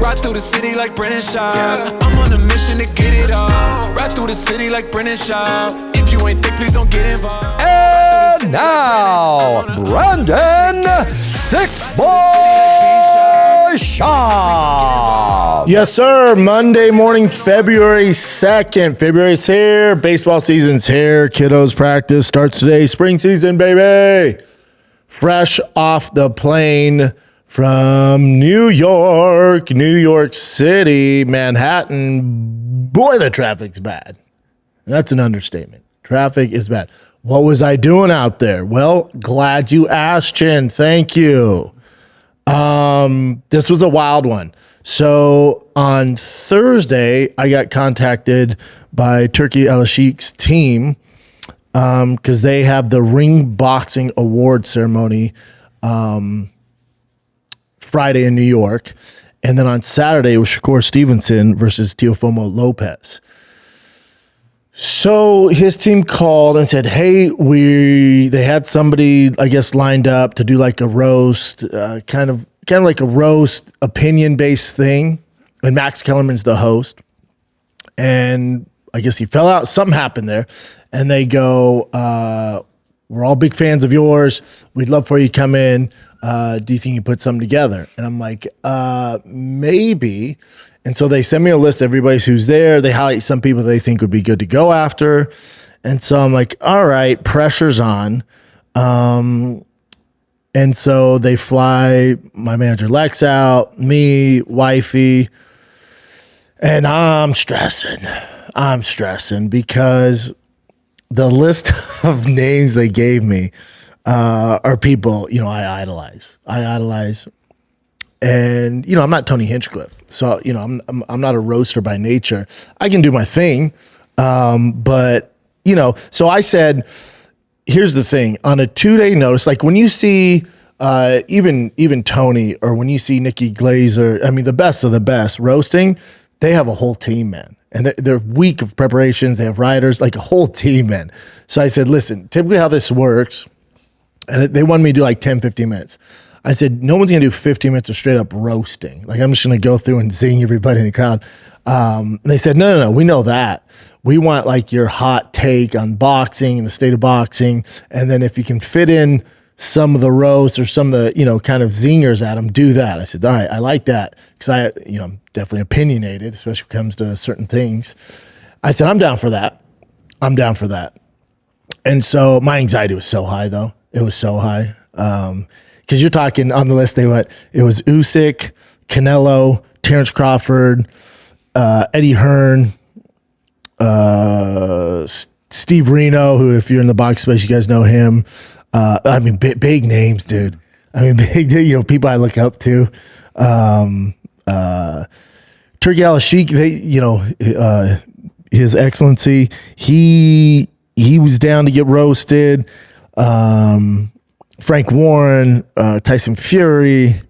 Ride through the city like Brennan Schaub. I'm on a mission to get it all. Ride through the city like Brennan Schaub. If you ain't thick, please don't get involved. And now, Brandon Thick Boy Schaub. Yes, sir. Monday morning, February 2nd. February's here. Baseball season's here. Kiddos practice starts today. Spring season, baby. Fresh off the plane from New York City, Manhattan. Boy, the traffic's bad. That's an understatement. Traffic is bad. What was I doing out there? Well, glad you asked, Chin. Thank you. This was a wild one. So on Thursday, I got contacted by Thiccc team because they have the ring boxing award ceremony Friday in New York. And then on Saturday, it was Shakur Stevenson versus Teofimo Lopez. So his team called and said, hey, they had somebody, I guess, lined up to do like a roast, kind of like a roast opinion-based thing. And Max Kellerman's the host. And I guess he fell out. Something happened there. And they go, we're all big fans of yours. We'd love for you to come in. Do you think you put something together? And I'm like, maybe. And so they send me a list of everybody who's there. They highlight some people they think would be good to go after. And so I'm like, all right, pressure's on. And so they fly my manager Lex out, me, wifey, and I'm stressing because the list of names they gave me are people, I idolize. And, I'm not Tony Hinchcliffe. So, I'm not a roaster by nature. I can do my thing. But, so I said, here's the thing. On a 2-day notice, like when you see even Tony or when you see Nikki Glazer, I mean, the best of the best roasting, they have a whole team, man. And they're week of preparations. They have writers, like a whole team, man. So I said, listen, typically how this works, and they wanted me to do like 10, 15 minutes. I said, no one's going to do 15 minutes of straight up roasting. Like, I'm just going to go through and zing everybody in the crowd. They said, no, we know that. We want like your hot take on boxing and the state of boxing. And then if you can fit in some of the roasts or some of the, kind of zingers at them, do that. I said, all right, I like that. Because I'm definitely opinionated, especially when it comes to certain things. I said, I'm down for that. And so my anxiety was so high, though. It was so high. Because you're talking on the list, it was Usyk, Canelo, Terrence Crawford, Eddie Hearn, Steve Reno, who, if you're in the box space, you guys know him. Big names, dude. Big, people I look up to. Thiccc, His Excellency, he was down to get roasted. Frank Warren, Tyson Fury.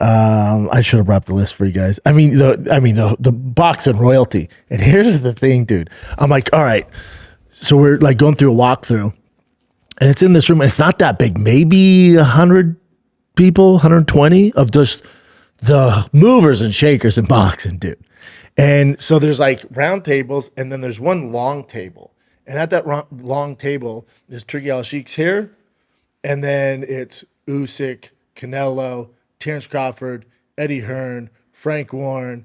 I should have brought up the list for you guys. The boxing royalty. And here's the thing, dude. I'm like, all right. So we're like going through a walkthrough, and it's in this room. And it's not that big, maybe 100 people, 120 of just the movers and shakers in boxing, dude. And so there's like round tables, and then there's one long table. And at that long table, there's Thiccc here. And then it's Usyk, Canelo, Terrence Crawford, Eddie Hearn, Frank Warren,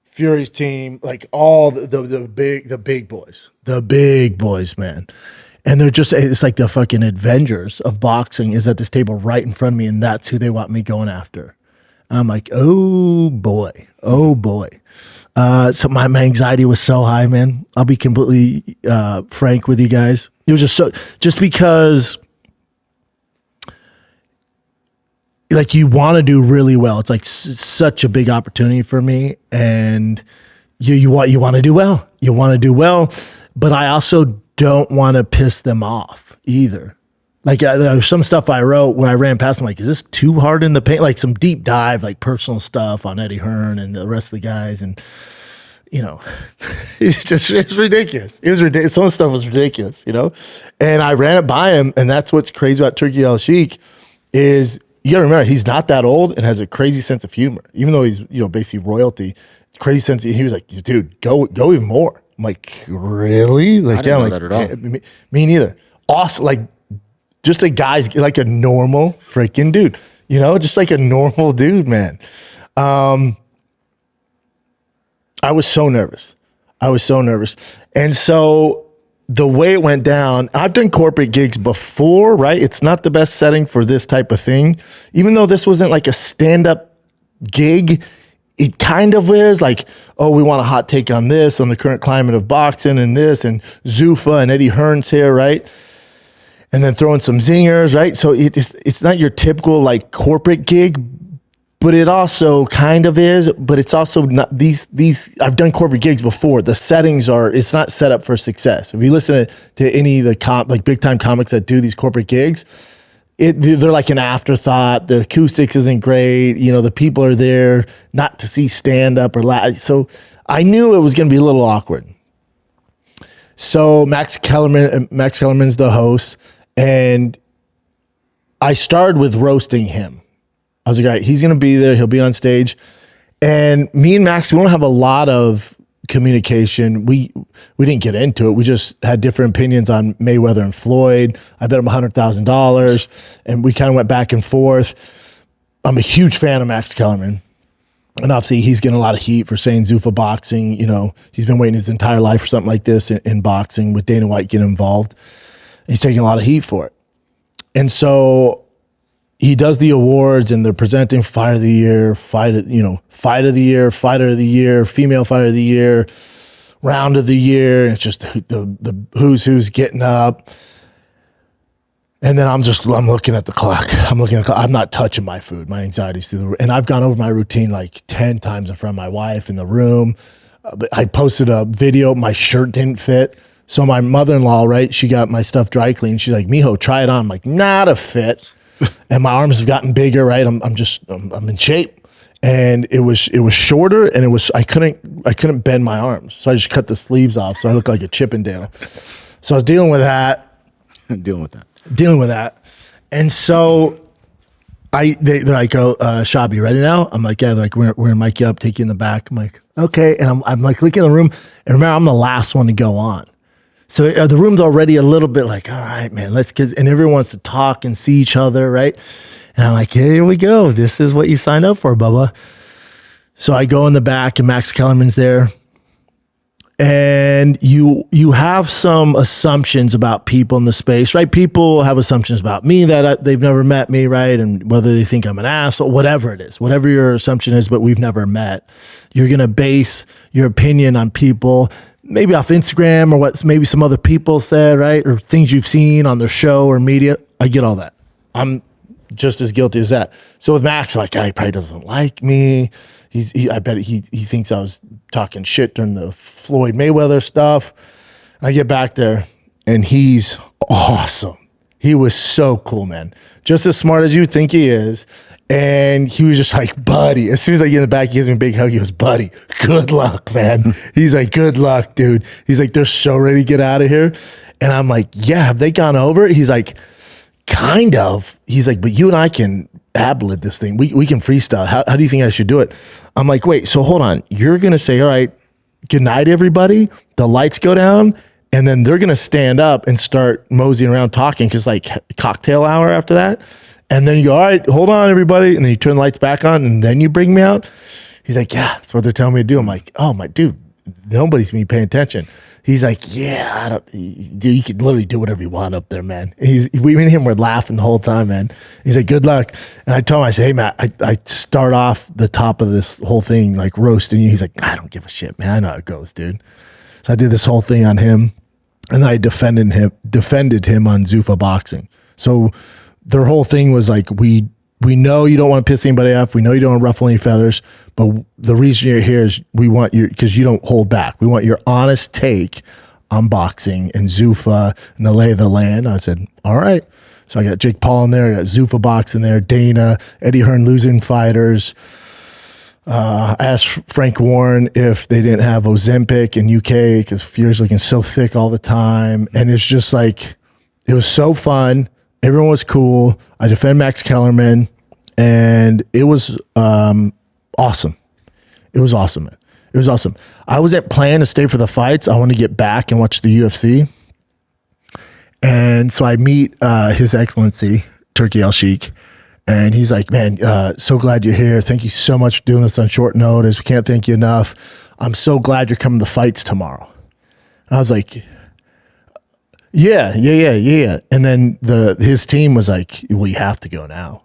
Fury's team, like all the big boys, man. And they're it's like the fucking Avengers of boxing is at this table right in front of me, and that's who they want me going after. I'm like, oh boy. So my anxiety was so high, man. I'll be completely frank with you guys. It was just because, like, you want to do really well. It's like such a big opportunity for me, and you want to do well. You want to do well, but I also don't want to piss them off either. Like there's some stuff I wrote where I ran past them, like, is this too hard in the paint? Like some deep dive, like personal stuff on Eddie Hearn and the rest of the guys, and it's ridiculous. It was ridiculous. Some of the stuff was ridiculous, and I ran it by him, and that's what's crazy about Thiccc is you gotta remember, he's not that old and has a crazy sense of humor, even though he's, basically royalty, crazy sense. He was like, dude, go even more. I'm like, really? Like, I didn't know that at all. Me neither. Awesome. Like, just a guy's like a normal freaking dude, just like a normal dude, man. I was so nervous. And so the way it went down, I've done corporate gigs before, right? It's not the best setting for this type of thing. Even though this wasn't like a stand-up gig, it kind of is like, oh, we want a hot take on this, on the current climate of boxing and this, and Zuffa and Eddie Hearn's here, right? And then throwing some zingers, right? So it's not your typical like corporate gig, but it also kind of is, but it's also not these, I've done corporate gigs before. The settings it's not set up for success. If you listen to any of the like big time comics that do these corporate gigs, they're like an afterthought. The acoustics isn't great. The people are there not to see stand up or laugh. So I knew it was going to be a little awkward. So Max Kellerman's the host, and I started with roasting him. I was like, all right, he's going to be there. He'll be on stage. And me and Max, we don't have a lot of communication. We didn't get into it. We just had different opinions on Mayweather and Floyd. I bet him $100,000, and we kind of went back and forth. I'm a huge fan of Max Kellerman. And obviously he's getting a lot of heat for saying Zuffa boxing. He's been waiting his entire life for something like this in boxing with Dana White getting involved. He's taking a lot of heat for it. And so he does the awards, and they're presenting Fight of the Year, Fight of the Year, Fighter of the Year, Female Fighter of the Year, Round of the Year. It's just the who's getting up. And then I'm looking at the clock. I'm not touching my food. My anxiety's through the roof. And I've gone over my routine like 10 times in front of my wife in the room. I posted a video. My shirt didn't fit. So my mother-in-law, right, she got my stuff dry cleaned. She's like, mijo, try it on. I'm like, not a fit. And my arms have gotten bigger, right? I'm in shape. And it was shorter, and I couldn't bend my arms. So I just cut the sleeves off. So I look like a Chippendale. So I was dealing with that. And so they're like, oh, Schaub, you ready now? I'm like, yeah. They're like, we're gonna mic you up, take you in the back. I'm like, okay. And I'm like looking in the room, and remember, I'm the last one to go on. So the room's already a little bit like, all right, man, and everyone wants to talk and see each other, right? And I'm like, here we go. This is what you signed up for, Bubba. So I go in the back, and Max Kellerman's there. And you have some assumptions about people in the space, right? People have assumptions about me that they've never met me, right? And whether they think I'm an asshole, whatever it is, whatever your assumption is, but we've never met. You're going to base your opinion on people, maybe off Instagram or what maybe some other people said, right? Or things you've seen on their show or media. I get all that. I'm just as guilty as that. So with Max, like, he probably doesn't like me. I bet he thinks I was talking shit during the Floyd Mayweather stuff. I get back there, and he's awesome. He was so cool, man. Just as smart as you think he is. And he was just like, buddy. As soon as I get in the back, he gives me a big hug. He goes, buddy, good luck, man. He's like, good luck, dude. He's like, they're so ready to get out of here. And I'm like, yeah, have they gone over it? He's like, kind of. He's like, but you and I can ad-lib this thing. We can freestyle. How do you think I should do it? I'm like, wait, so hold on. You're going to say, all right, good night, everybody. The lights go down, and then they're going to stand up and start moseying around talking, because like cocktail hour after that. And then you go, all right, hold on, everybody. And then you turn the lights back on, and then you bring me out. He's like, yeah, that's what they're telling me to do. I'm like, oh, my dude, nobody's me paying attention. He's like, yeah, dude, you can literally do whatever you want up there, man. We and him were laughing the whole time, man. He's like, good luck. And I told him, I said, hey, Matt, I start off the top of this whole thing like roasting you. He's like, I don't give a shit, man. I know how it goes, dude. So I did this whole thing on him, and then I defended him on Zuffa boxing. So their whole thing was like, we know you don't want to piss anybody off. We know you don't want to ruffle any feathers, but the reason you're here is we want you, because you don't hold back. We want your honest take on boxing and Zuffa and the lay of the land. I said, all right. So I got Jake Paul in there. I got Zuffa boxing there. Dana, Eddie Hearn losing fighters. I asked Frank Warren if they didn't have Ozempic in UK, because Fury's looking so thick all the time. And it's just like, it was so fun. Everyone was cool. I defend Max Kellerman. and it was awesome. It was awesome, man. It was awesome. I wasn't planning to stay for the fights. I wanted to get back and watch the UFC. And so I meet His Excellency, Thiccc Al-Sheikh, and he's like, man, so glad you're here. Thank you so much for doing this on short notice. We can't thank you enough. I'm so glad you're coming to the fights tomorrow. And I was like, yeah. And then his team was like, well, you have to go now.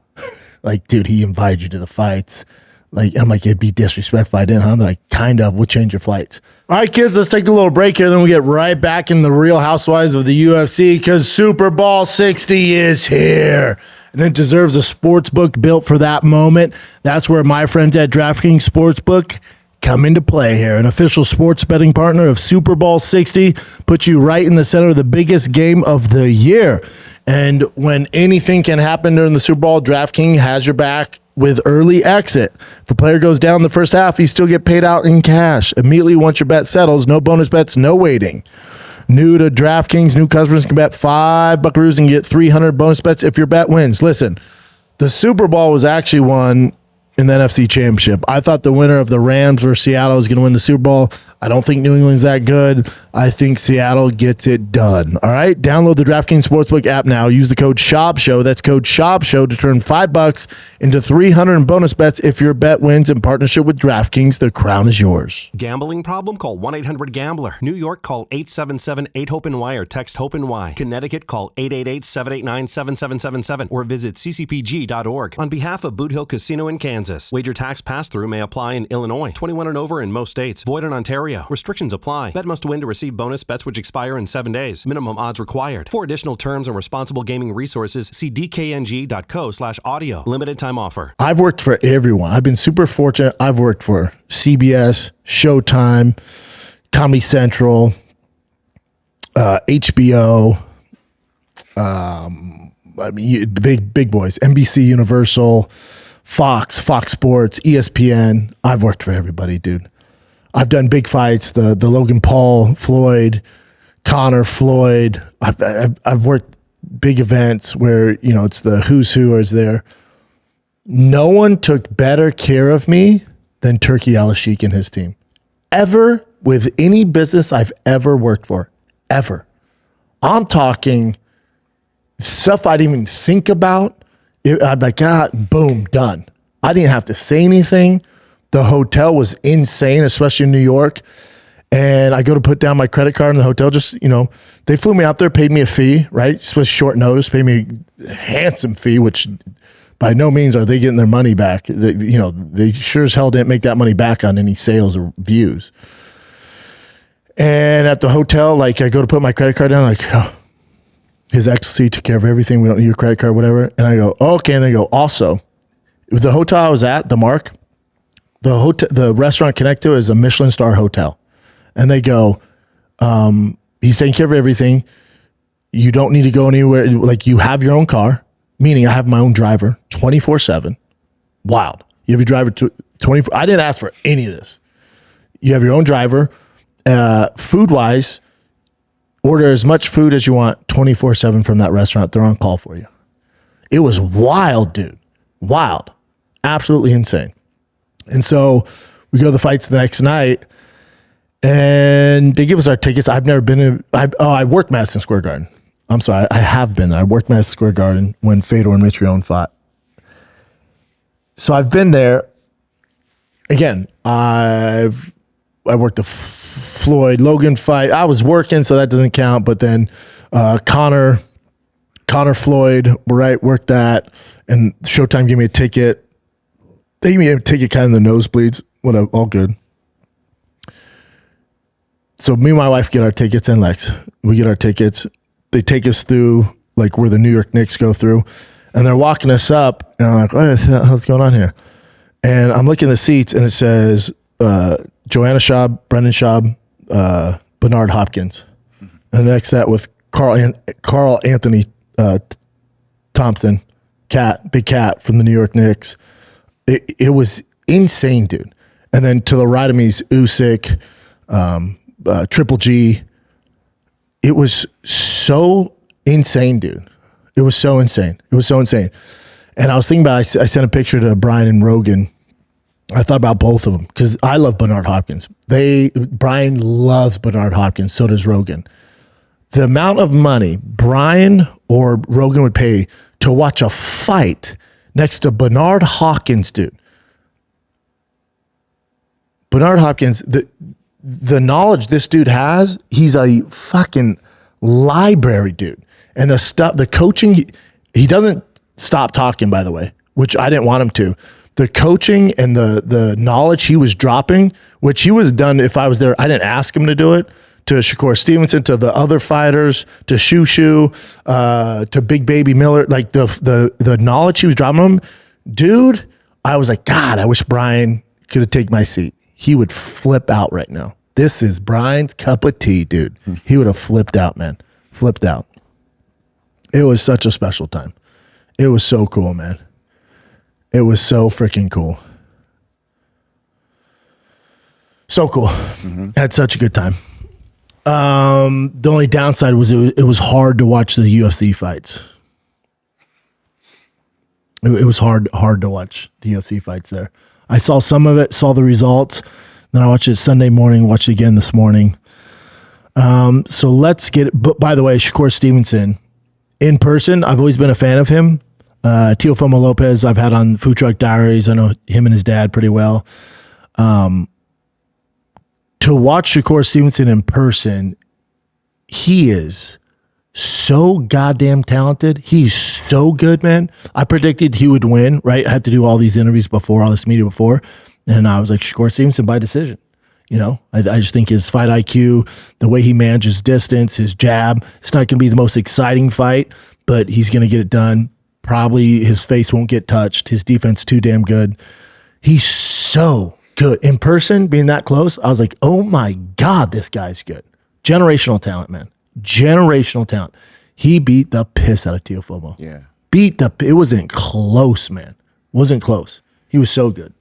Like, dude, he invited you to the fights. Like, I'm like, it'd be disrespectful if I didn't. Huh? They're like, kind of, we'll change your flights. All right, kids, let's take a little break here. Then we get right back in the Real Housewives of the UFC because Super Bowl 60 is here. And it deserves a sports book built for that moment. That's where my friends at DraftKings Sportsbook come into play here. An official sports betting partner of Super Bowl 60 puts you right in the center of the biggest game of the year. And when anything can happen during the Super Bowl, DraftKings has your back with early exit. If a player goes down in the first half, you still get paid out in cash. Immediately once your bet settles, no bonus bets, no waiting. New to DraftKings, new customers can bet $5 and get 300 bonus bets if your bet wins. Listen, the Super Bowl was actually won in the NFC Championship. I thought the winner of the Rams versus Seattle was going to win the Super Bowl. I don't think New England's that good. I think Seattle gets it done. All right, download the DraftKings Sportsbook app now. Use the code SCHAUB. That's code SCHAUB to turn $5 into 300 in bonus bets if your bet wins in partnership with DraftKings. The crown is yours. Gambling problem? Call 1-800-GAMBLER. New York, call 877-8-HOPE-NY or text HOPE-NY. Connecticut, call 888-789-7777 or visit ccpg.org. On behalf of Boot Hill Casino in Kansas, wager tax pass-through may apply in Illinois. 21 and over in most states. Void in Ontario. Restrictions apply. Bet must win to receive bonus bets which expire in 7 days. Minimum odds required. For additional terms and responsible gaming resources, see dkng.co/audio. Limited time offer. I've worked for everyone. I've been super fortunate. I've worked for CBS, Showtime, Comedy Central, HBO. I mean, big boys. NBC, Universal, Fox Sports, ESPN. I've worked for everybody, dude. I've done big fights, the Logan Paul, Floyd, Connor, Floyd. I've worked big events where, you know, it's the who's who is there. No one took better care of me than Thiccc Al-Sheikh and his team. Ever, with any business I've ever worked for. Ever. I'm talking stuff I didn't even think about. I'd be like, boom, done. I didn't have to say anything. The hotel was insane, especially in New York. And I go to put down my credit card in the hotel. Just, you know, they flew me out there, paid me a fee, right? Just was short notice, paid me a handsome fee, which by no means are they getting their money back. They sure as hell didn't make that money back on any sales or views. And at the hotel, like, I go to put my credit card down, like, His Excellency took care of everything. We don't need your credit card, whatever. And I go, okay. And they go, also, the hotel I was at, the Mark, the restaurant connect to is a Michelin star hotel. And they go, he's taking care of everything. You don't need to go anywhere. Like, you have your own car, meaning I have my own driver 24/7. Wild. You have your driver 24. I didn't ask for any of this. You have your own driver. Food wise, order as much food as you want 24/7 from that restaurant. They're on call for you. It was wild, dude. Wild. Absolutely insane. And so we go to the fights the next night, and they give us our tickets. I've never been in. I worked Madison Square Garden. I'm sorry, I have been there. I worked Madison Square Garden when Fedor and Mitrione fought. So I've been there. Again, I worked the Floyd Logan fight. I was working, so that doesn't count. But then Connor Floyd, right? Worked that, and Showtime gave me a ticket. They gave me a ticket kind of in the nosebleeds. Whatever, all good. So me and my wife get our tickets, and Lex, we get our tickets. They take us through like where the New York Knicks go through, and they're walking us up, and I'm like, what's going on here? And I'm looking at the seats, and it says Joanna Schaub, Brendan Schaub, Bernard Hopkins. And next that with Carl Anthony Thompson, Big Cat from the New York Knicks. It was insane, dude. And then to the right of me is Usyk, Triple G. It was so insane, dude. It was so insane. And I was thinking about, I sent a picture to Brian and Rogan. I thought about both of them because I love Bernard Hopkins. Brian loves Bernard Hopkins. So does Rogan. The amount of money Brian or Rogan would pay to watch a fight next to Bernard Hopkins, dude. Bernard Hopkins, the knowledge this dude has, he's a fucking library, dude. And the coaching, he doesn't stop talking, by the way, which I didn't want him to. The coaching and the knowledge he was dropping, which he was done if I was there, I didn't ask him to do it, to Shakur Stevenson, to the other fighters, to Shushu, to Big Baby Miller, like the knowledge he was dropping them, dude, I was like, God, I wish Brian could have taken my seat. He would flip out right now. This is Brian's cup of tea, dude. He would have flipped out, man. Flipped out. It was such a special time. It was so cool, man. It was so freaking cool. So cool. Had such a good time. The only downside was it was hard to watch the UFC fights. It was hard to watch the UFC fights there. I saw some of it, saw the results. Then I watched it Sunday morning, watched it again this morning. So let's get it. But by the way, Shakur Stevenson, in person, I've always been a fan of him. Teofimo Lopez, I've had on Food Truck Diaries. I know him and his dad pretty well. To watch Shakur Stevenson in person, he is so goddamn talented. He's so good, man. I predicted he would win, right? I had to do all these interviews before, all this media before. And I was like, Shakur Stevenson by decision. You know, I just think his fight IQ, the way he manages distance, his jab, it's not going to be the most exciting fight, but he's going to get it done. Probably his face won't get touched. His defense too damn good. He's so good. In person, being that close, I was like, oh my God, this guy's good. Generational talent, man. Generational talent. He beat the piss out of Teofimo. Yeah. It wasn't close, man. Wasn't close. He was so good.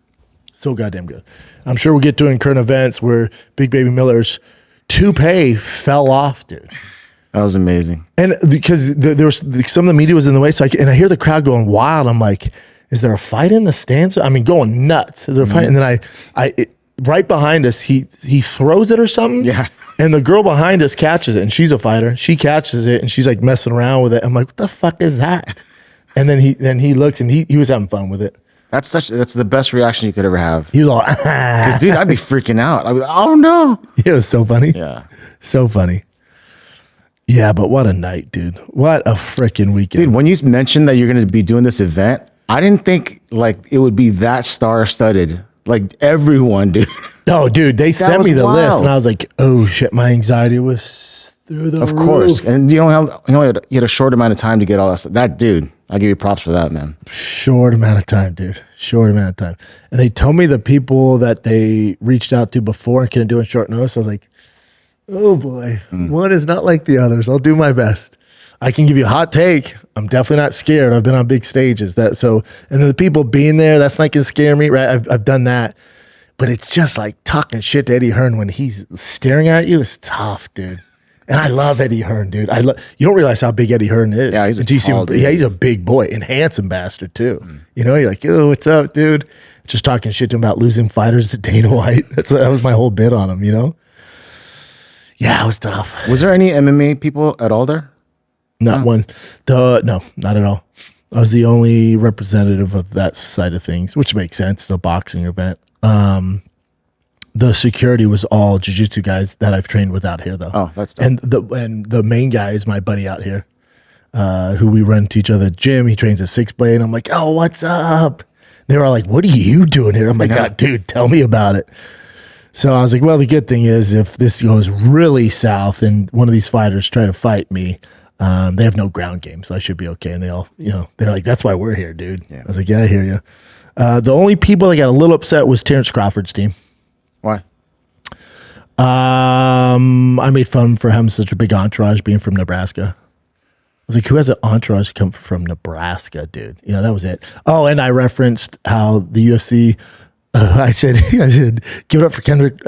So goddamn good. I'm sure we'll get to it in current events where Big Baby Miller's toupee fell off, dude. That was amazing. And because there was some of the media was in the way, so I hear the crowd going wild. I'm like, is there a fight in the stands? I mean, going nuts. Is there a fight? And then right behind us, he throws it or something. Yeah. And the girl behind us catches it, and she's a fighter. She catches it, and she's like messing around with it. I'm like, what the fuck is that? And then he looks, and he was having fun with it. That's the best reaction you could ever have. He was all, Because, dude, I'd be freaking out. I'd be like, oh no. It was so funny. Yeah. So funny. Yeah, but what a night, dude. What a freaking weekend. Dude, when you mentioned that you're going to be doing this event, I didn't think like it would be that star-studded. Like everyone, dude. Oh, dude, they sent me the wild. list, and I was like, oh shit, my anxiety was through the roof. Of course. And you had a short amount of time to get all that stuff. That dude, I give you props for that, man. Short amount of time, dude. Short amount of time. And they told me the people that they reached out to before and couldn't do it short notice. I was like, oh boy, one is not like the others. I'll do my best. I can give you a hot take. I'm definitely not scared. I've been on big stages. And then the people being there, that's not gonna scare me, right? I've done that. But it's just like talking shit to Eddie Hearn when he's staring at you is tough, dude. And I love Eddie Hearn, dude. You don't realize how big Eddie Hearn is. Yeah, he's a tall dude. Yeah, he's a big boy and handsome bastard too. You know, you're like, oh, what's up, dude? Just talking shit to him about losing fighters to Dana White. That was my whole bit on him, you know? Yeah, it was tough. Was there any MMA people at all there? Not one. No, not at all. I was the only representative of that side of things, which makes sense. It's a boxing event. The security was all jiu-jitsu guys that I've trained with out here, though. Oh, that's dope. And the main guy is my buddy out here, who we run to each other at the gym. He trains at Six Blade. I'm like, oh, what's up? They were all like, what are you doing here? I'm like, God, dude, tell me about it. So I was like, well, the good thing is if this goes really south and one of these fighters try to fight me, they have no ground game, so I should be okay. And they all, they're like, that's why we're here, dude. Yeah. I was like, yeah, I hear you. The only people that got a little upset was Terrence Crawford's team. Why? I made fun for having such a big entourage being from Nebraska. I was like, who has an entourage come from Nebraska, dude? That was it. Oh, and I referenced how the UFC, I said, give it up for Kendrick.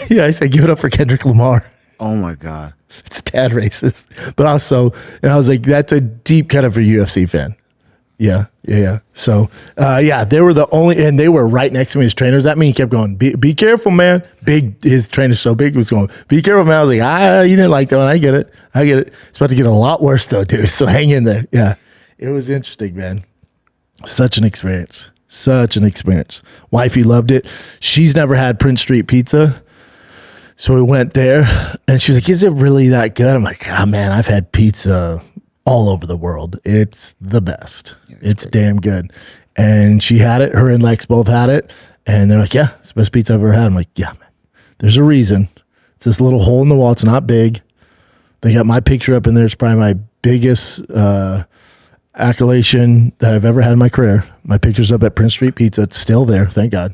Yeah, I said, give it up for Kendrick Lamar. Oh my God. It's tad racist. But also, and I was like, that's a deep cut of a UFC fan. Yeah. So, they were the only, and they were right next to me as trainers at me. He kept going, be careful, man. His trainer's so big, he was going, be careful, man. I was like, you didn't like that one. I get it. It's about to get a lot worse though, dude. So hang in there. Yeah. It was interesting, man. Such an experience. Wifey loved it. She's never had Prince Street pizza. So we went there and she was like, is it really that good? I'm like, man, I've had pizza all over the world. It's the best. It's damn good. And she had it. Her and Lex both had it. And they're like, yeah, it's the best pizza I've ever had. I'm like, yeah, man, there's a reason. It's this little hole in the wall. It's not big. They got my picture up in there. It's probably my biggest accolation that I've ever had in my career. My picture's up at Prince Street Pizza. It's still there. Thank God.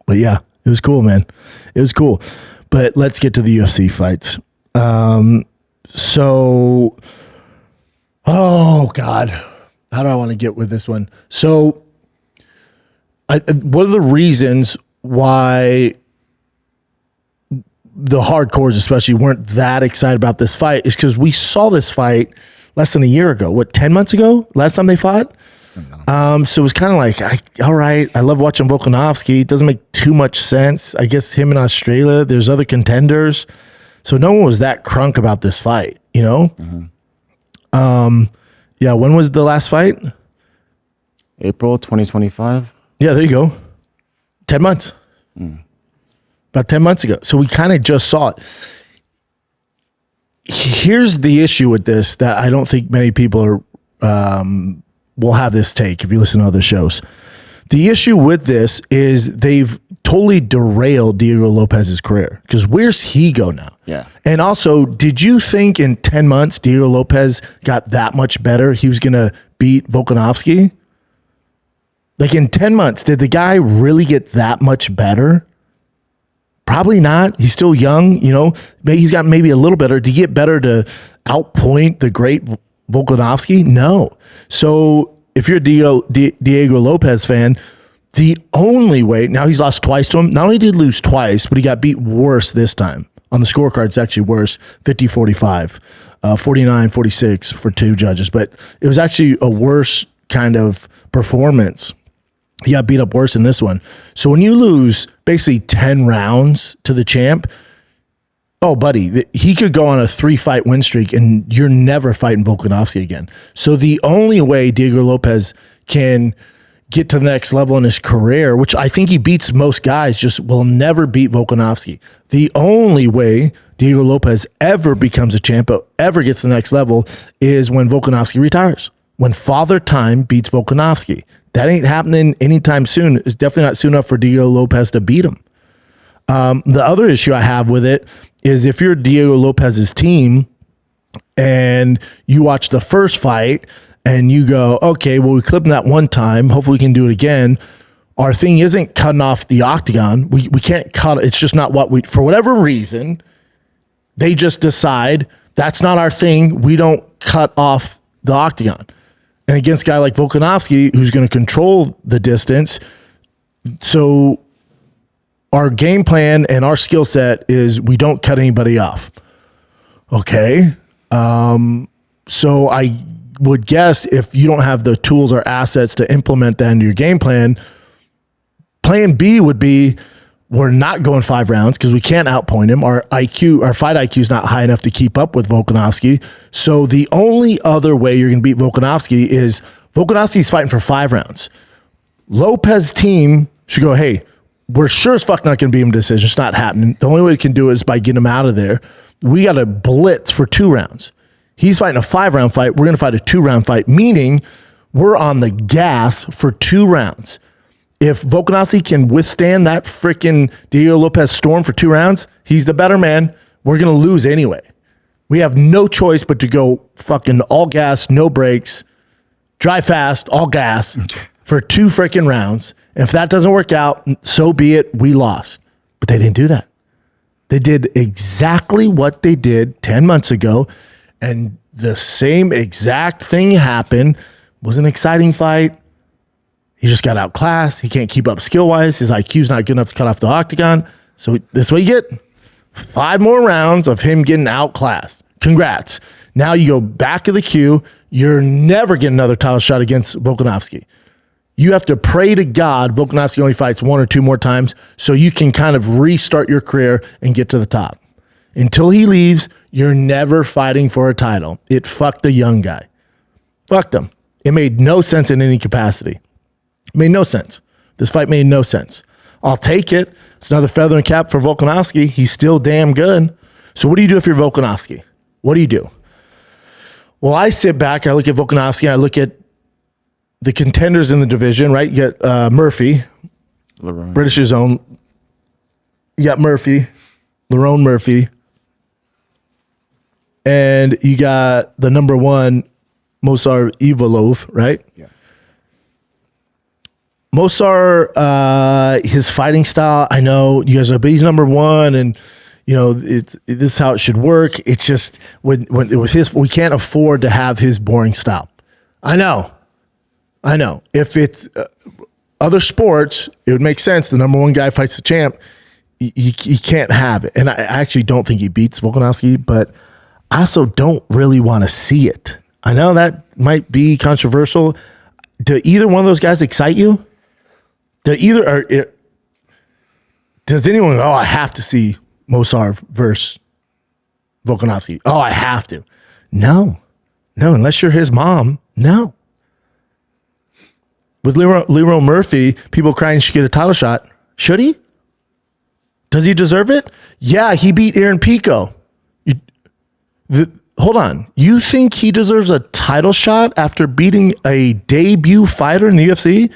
But yeah, it was cool, man. It was cool. But let's get to the UFC fights. Oh God, how do I want to get with this one? So, one of the reasons why the hardcores especially weren't that excited about this fight is because we saw this fight less than a year ago. 10 months ago? Last time they fought? So it was kind of like, all right, I love watching Volkanovski. It doesn't make too much sense. I guess him in Australia, there's other contenders. So no one was that crunk about this fight, you know? Yeah, when was the last fight? April 2025. Yeah, there you go. 10 months. About 10 months ago. So we kind of just saw it. Here's the issue with this that I don't think many people will have this take if you listen to other shows. The issue with this is they've totally derailed Diego Lopez's career because where's he go now? Yeah. And also, did you think in 10 months Diego Lopez got that much better? He was going to beat Volkanovski? Like in 10 months, did the guy really get that much better? Probably not. He's still young, you know. He's got maybe a little better. Did he get better to outpoint the great Volkanovski? No. So if you're a Diego Lopez fan, the only way, now he's lost twice to him. Not only did he lose twice, but he got beat worse this time. On the scorecard, it's actually worse, 50-45, 49-46 for two judges. But it was actually a worse kind of performance. He got beat up worse in this one. So when you lose basically 10 rounds to the champ, oh, buddy, he could go on a 3-fight win streak and you're never fighting Volkanovski again. So the only way Diego Lopez can get to the next level in his career, which I think he beats most guys, just will never beat Volkanovski. The only way Diego Lopez ever becomes a champ, ever gets to the next level, is when Volkanovski retires. When Father Time beats Volkanovski. That ain't happening anytime soon. It's definitely not soon enough for Diego Lopez to beat him. The other issue I have with it is if you're Diego Lopez's team and you watch the first fight and you go, okay, well, we clipped him that one time. Hopefully we can do it again. Our thing isn't cutting off the octagon. We can't cut it. It's just not what we, for whatever reason, they just decide that's not our thing. We don't cut off the octagon. And against a guy like Volkanovski, who's going to control the distance. So our game plan and our skill set is we don't cut anybody off. Okay. So I would guess if you don't have the tools or assets to implement that into your game plan, plan B would be we're not going 5 rounds because we can't outpoint him. Our IQ, our fight IQ is not high enough to keep up with Volkanovski. So the only other way you're going to beat Volkanovski is Volkanovski's fighting for 5 rounds. Lopez team should go, hey, we're sure as fuck not going to beat him decision. It's not happening. The only way we can do it is by getting him out of there. We got to blitz for 2 rounds. He's fighting a 5-round fight. We're going to fight a 2-round fight, meaning we're on the gas for 2 rounds. If Volkanovski can withstand that freaking Diego Lopez storm for 2 rounds, he's the better man. We're going to lose anyway. We have no choice but to go fucking all gas, no brakes, drive fast, all gas for 2 freaking rounds. And if that doesn't work out, so be it. We lost. But they didn't do that. They did exactly what they did 10 months ago. And the same exact thing happened. It was an exciting fight. He just got outclassed. He can't keep up skill-wise. His IQ's not good enough to cut off the octagon. So this is what you get. 5 more rounds of him getting outclassed. Congrats. Now you go back to the queue. you're never getting another title shot against Volkanovski. You have to pray to God Volkanovski only fights 1 or 2 more times so you can kind of restart your career and get to the top. Until he leaves, you're never fighting for a title. It fucked the young guy. Fucked him. It made no sense in any capacity. It made no sense. This fight made no sense. I'll take it. It's another feather in cap for Volkanovski. He's still damn good. So what do you do if you're Volkanovski? What do you do? Well, I sit back, I look at Volkanovski, I look at the contenders in the division, right? You got Murphy, LeBron. British's own. You got Murphy, Lerone Murphy. And you got the number 1, Movsar Evloev, right? Yeah. Movsar, his fighting style, I know you guys are, but he's number 1, and this is how it should work. It's just with his, we can't afford to have his boring style. I know. If it's other sports, it would make sense. The number 1 guy fights the champ. You can't have it. And I actually don't think he beats Volkanovski, but I also don't really want to see it. I know that might be controversial. Do either one of those guys excite you? Does anyone go, I have to see Movsar versus Volkanovski? Oh, I have to. No, unless you're his mom, no. With Lerone Murphy, people crying he should get a title shot. Should he? Does he deserve it? Yeah, he beat Aaron Pico. Hold on. You think he deserves a title shot after beating a debut fighter in the UFC?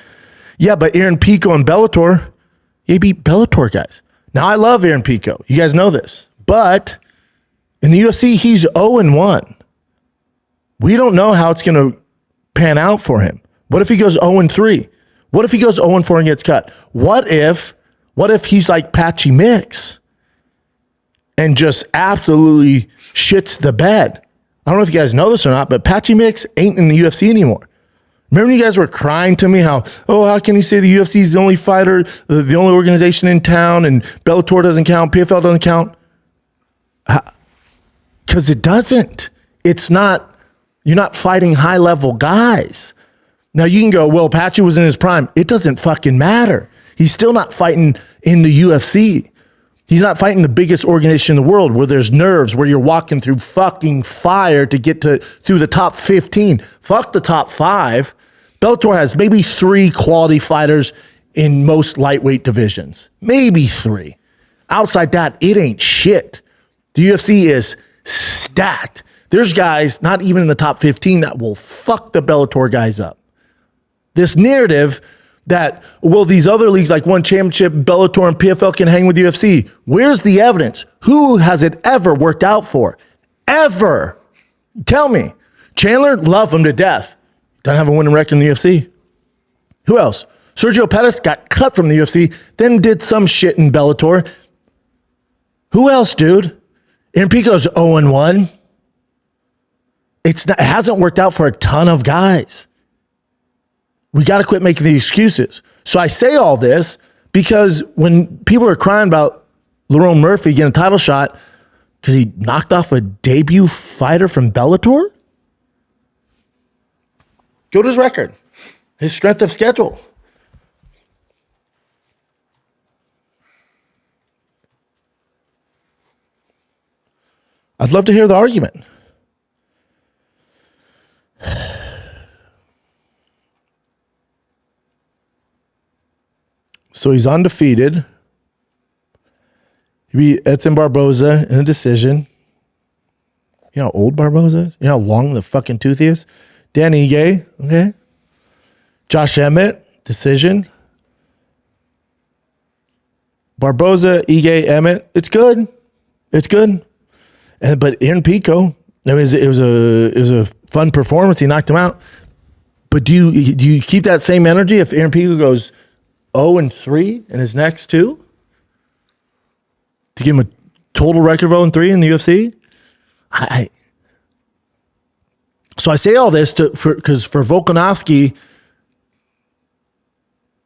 Yeah, but Aaron Pico and Bellator, he beat Bellator guys. Now, I love Aaron Pico. You guys know this. But in the UFC, he's 0-1. We don't know how it's going to pan out for him. What if he goes 0-3? What if he goes 0-4 and gets cut? What if he's like Patchy Mix and just absolutely shits the bed? I don't know if you guys know this or not, but Patchy Mix ain't in the UFC anymore. Remember when you guys were crying to me how can he say the UFC is the only fighter, the only organization in town, and Bellator doesn't count, PFL doesn't count? Because it doesn't. It's not, you're not fighting high-level guys. Now you can go, well, Patchy was in his prime. It doesn't fucking matter. He's still not fighting in the UFC. He's not fighting the biggest organization in the world where there's nerves, where you're walking through fucking fire to get through the top 15. Fuck the top 5. Bellator has maybe 3 quality fighters in most lightweight divisions. Maybe 3. Outside that, it ain't shit. The UFC is stacked. There's guys not even in the top 15 that will fuck the Bellator guys up. This narrative that, well, these other leagues like One Championship, Bellator, and PFL can hang with UFC. Where's the evidence? Who has it ever worked out for? Ever? Tell me. Chandler, love him to death. Doesn't have a winning record in the UFC. Who else? Sergio Pettis got cut from the UFC, then did some shit in Bellator. Who else, dude? Aaron Pico's 0-1. It hasn't worked out for a ton of guys. We got to quit making the excuses. So I say all this because when people are crying about Lerone Murphy getting a title shot because he knocked off a debut fighter from Bellator, go to his record, his strength of schedule. I'd love to hear the argument. So he's undefeated. He beat Edson Barboza in a decision. You know how old Barboza is? You know how long the fucking tooth is? Dan Ige, okay. Josh Emmett, decision. Barboza, Ige, Emmett, it's good. It's good. But Aaron Pico, I mean, it was a fun performance. He knocked him out. But do you keep that same energy if Aaron Pico goes 0-3 in his next 2? To give him a total record of 0-3 in the UFC? So I say all this because for Volkanovski,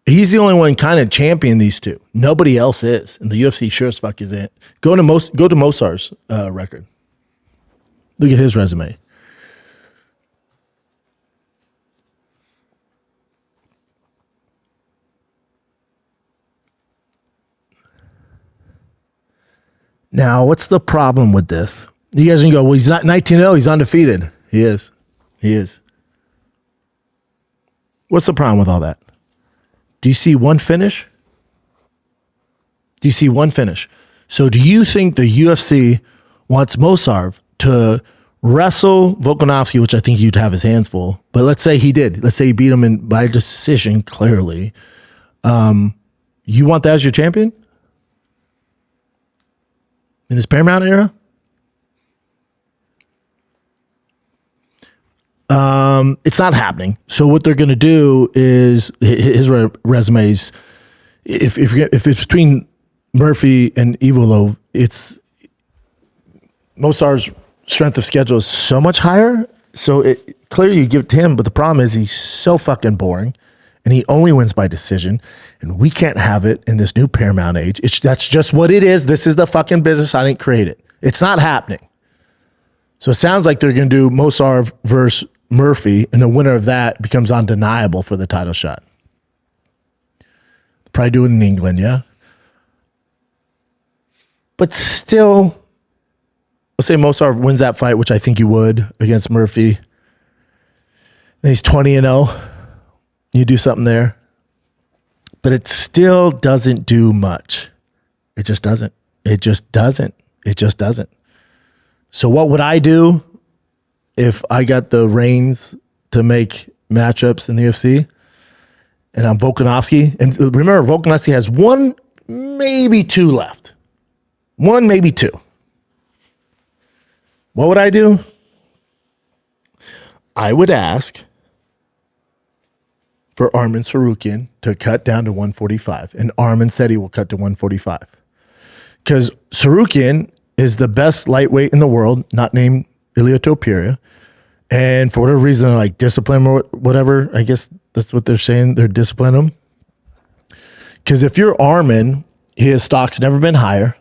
he's the only one kind of championing these 2. Nobody else is. And the UFC sure as fuck is it. Go to Movsar's, 's, record. Look at his resume. Now, what's the problem with this? You guys can go, well, he's not 19-0. He's undefeated. He is. What's the problem with all that? Do you see one finish? So do you think the UFC wants Mosarv to wrestle Volkanovski, which I think you'd have his hands full, but let's say he did. Let's say he beat him by decision, clearly. You want that as your champion? In this Paramount era? It's not happening. So what they're going to do is his resumes. If it's between Murphy and Ivolov, it's Mosar's strength of schedule is so much higher. So clearly you give it to him, but the problem is he's so fucking boring, and he only wins by decision, and we can't have it in this new Paramount age. That's just what it is. This is the fucking business. I didn't create it. It's not happening. So it sounds like they're going to do Mosarv versus Murphy, and the winner of that becomes undeniable for the title shot. Probably do it in England, yeah? But still, let's say Mosarv wins that fight, which I think he would, against Murphy. And he's 20-0. You do something there. But it still doesn't do much. It just doesn't. So what would I do if I got the reins to make matchups in the UFC and I'm Volkanovski? And remember, Volkanovski has one, maybe two left. One, maybe two. What would I do? I would ask for Arman Tsarukyan to cut down to 145. And Arman said he will cut to 145. Because Tsarukyan is the best lightweight in the world, not named Ilia Topuria. And for whatever reason, they're like discipline or whatever. I guess that's what they're saying. They're disciplining him. Because if you're Arman, his stock's never been higher.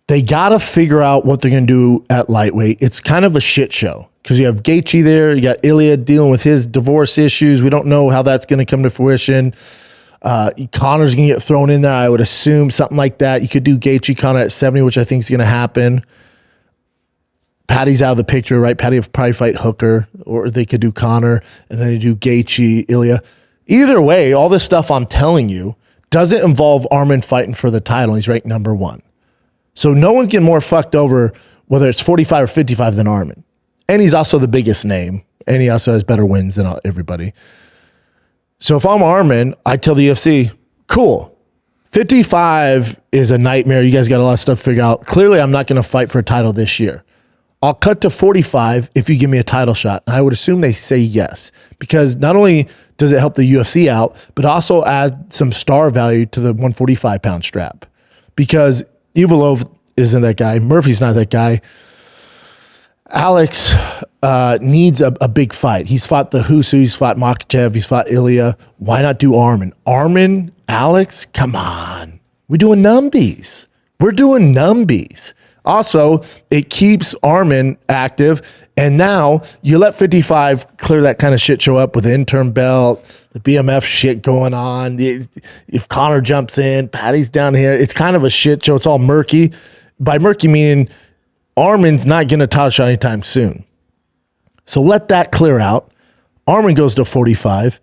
They got to figure out what they're going to do at lightweight. It's kind of a shit show because you have Gaethje there. You got Ilya dealing with his divorce issues. We don't know how that's going to come to fruition. Connor's going to get thrown in there, I would assume, something like that. You could do Gaethje Connor at 70, which I think is going to happen. Patty's out of the picture, right? Patty will probably fight Hooker, or they could do Connor, and then they do Gaethje, Ilya. Either way, all this stuff I'm telling you doesn't involve Arman fighting for the title. He's ranked number 1. So no one's getting more fucked over whether it's 45 or 55 than Arman. And he's also the biggest name, and he also has better wins than everybody. So if I'm Arman, I tell the UFC, cool, 55 is a nightmare. You guys got a lot of stuff to figure out. Clearly, I'm not going to fight for a title this year. I'll cut to 45 if you give me a title shot. And I would assume they say yes, because not only does it help the UFC out, but also add some star value to the 145-pound strap. Because Ivolov isn't that guy. Murphy's not that guy. Alex needs a big fight. He's fought the Husu, he's fought Makhachev, he's fought Ilya. Why not do Arman? Arman, Alex, come on. We're doing numbies. Also, it keeps Arman active, and now you let 55 clear that kind of shit show up with the interim belt, the BMF shit going on. If Connor jumps in, Patty's down here. It's kind of a shit show. It's all murky. By murky meaning Arman's not getting a title shot anytime soon. So let that clear out. Arman goes to 45,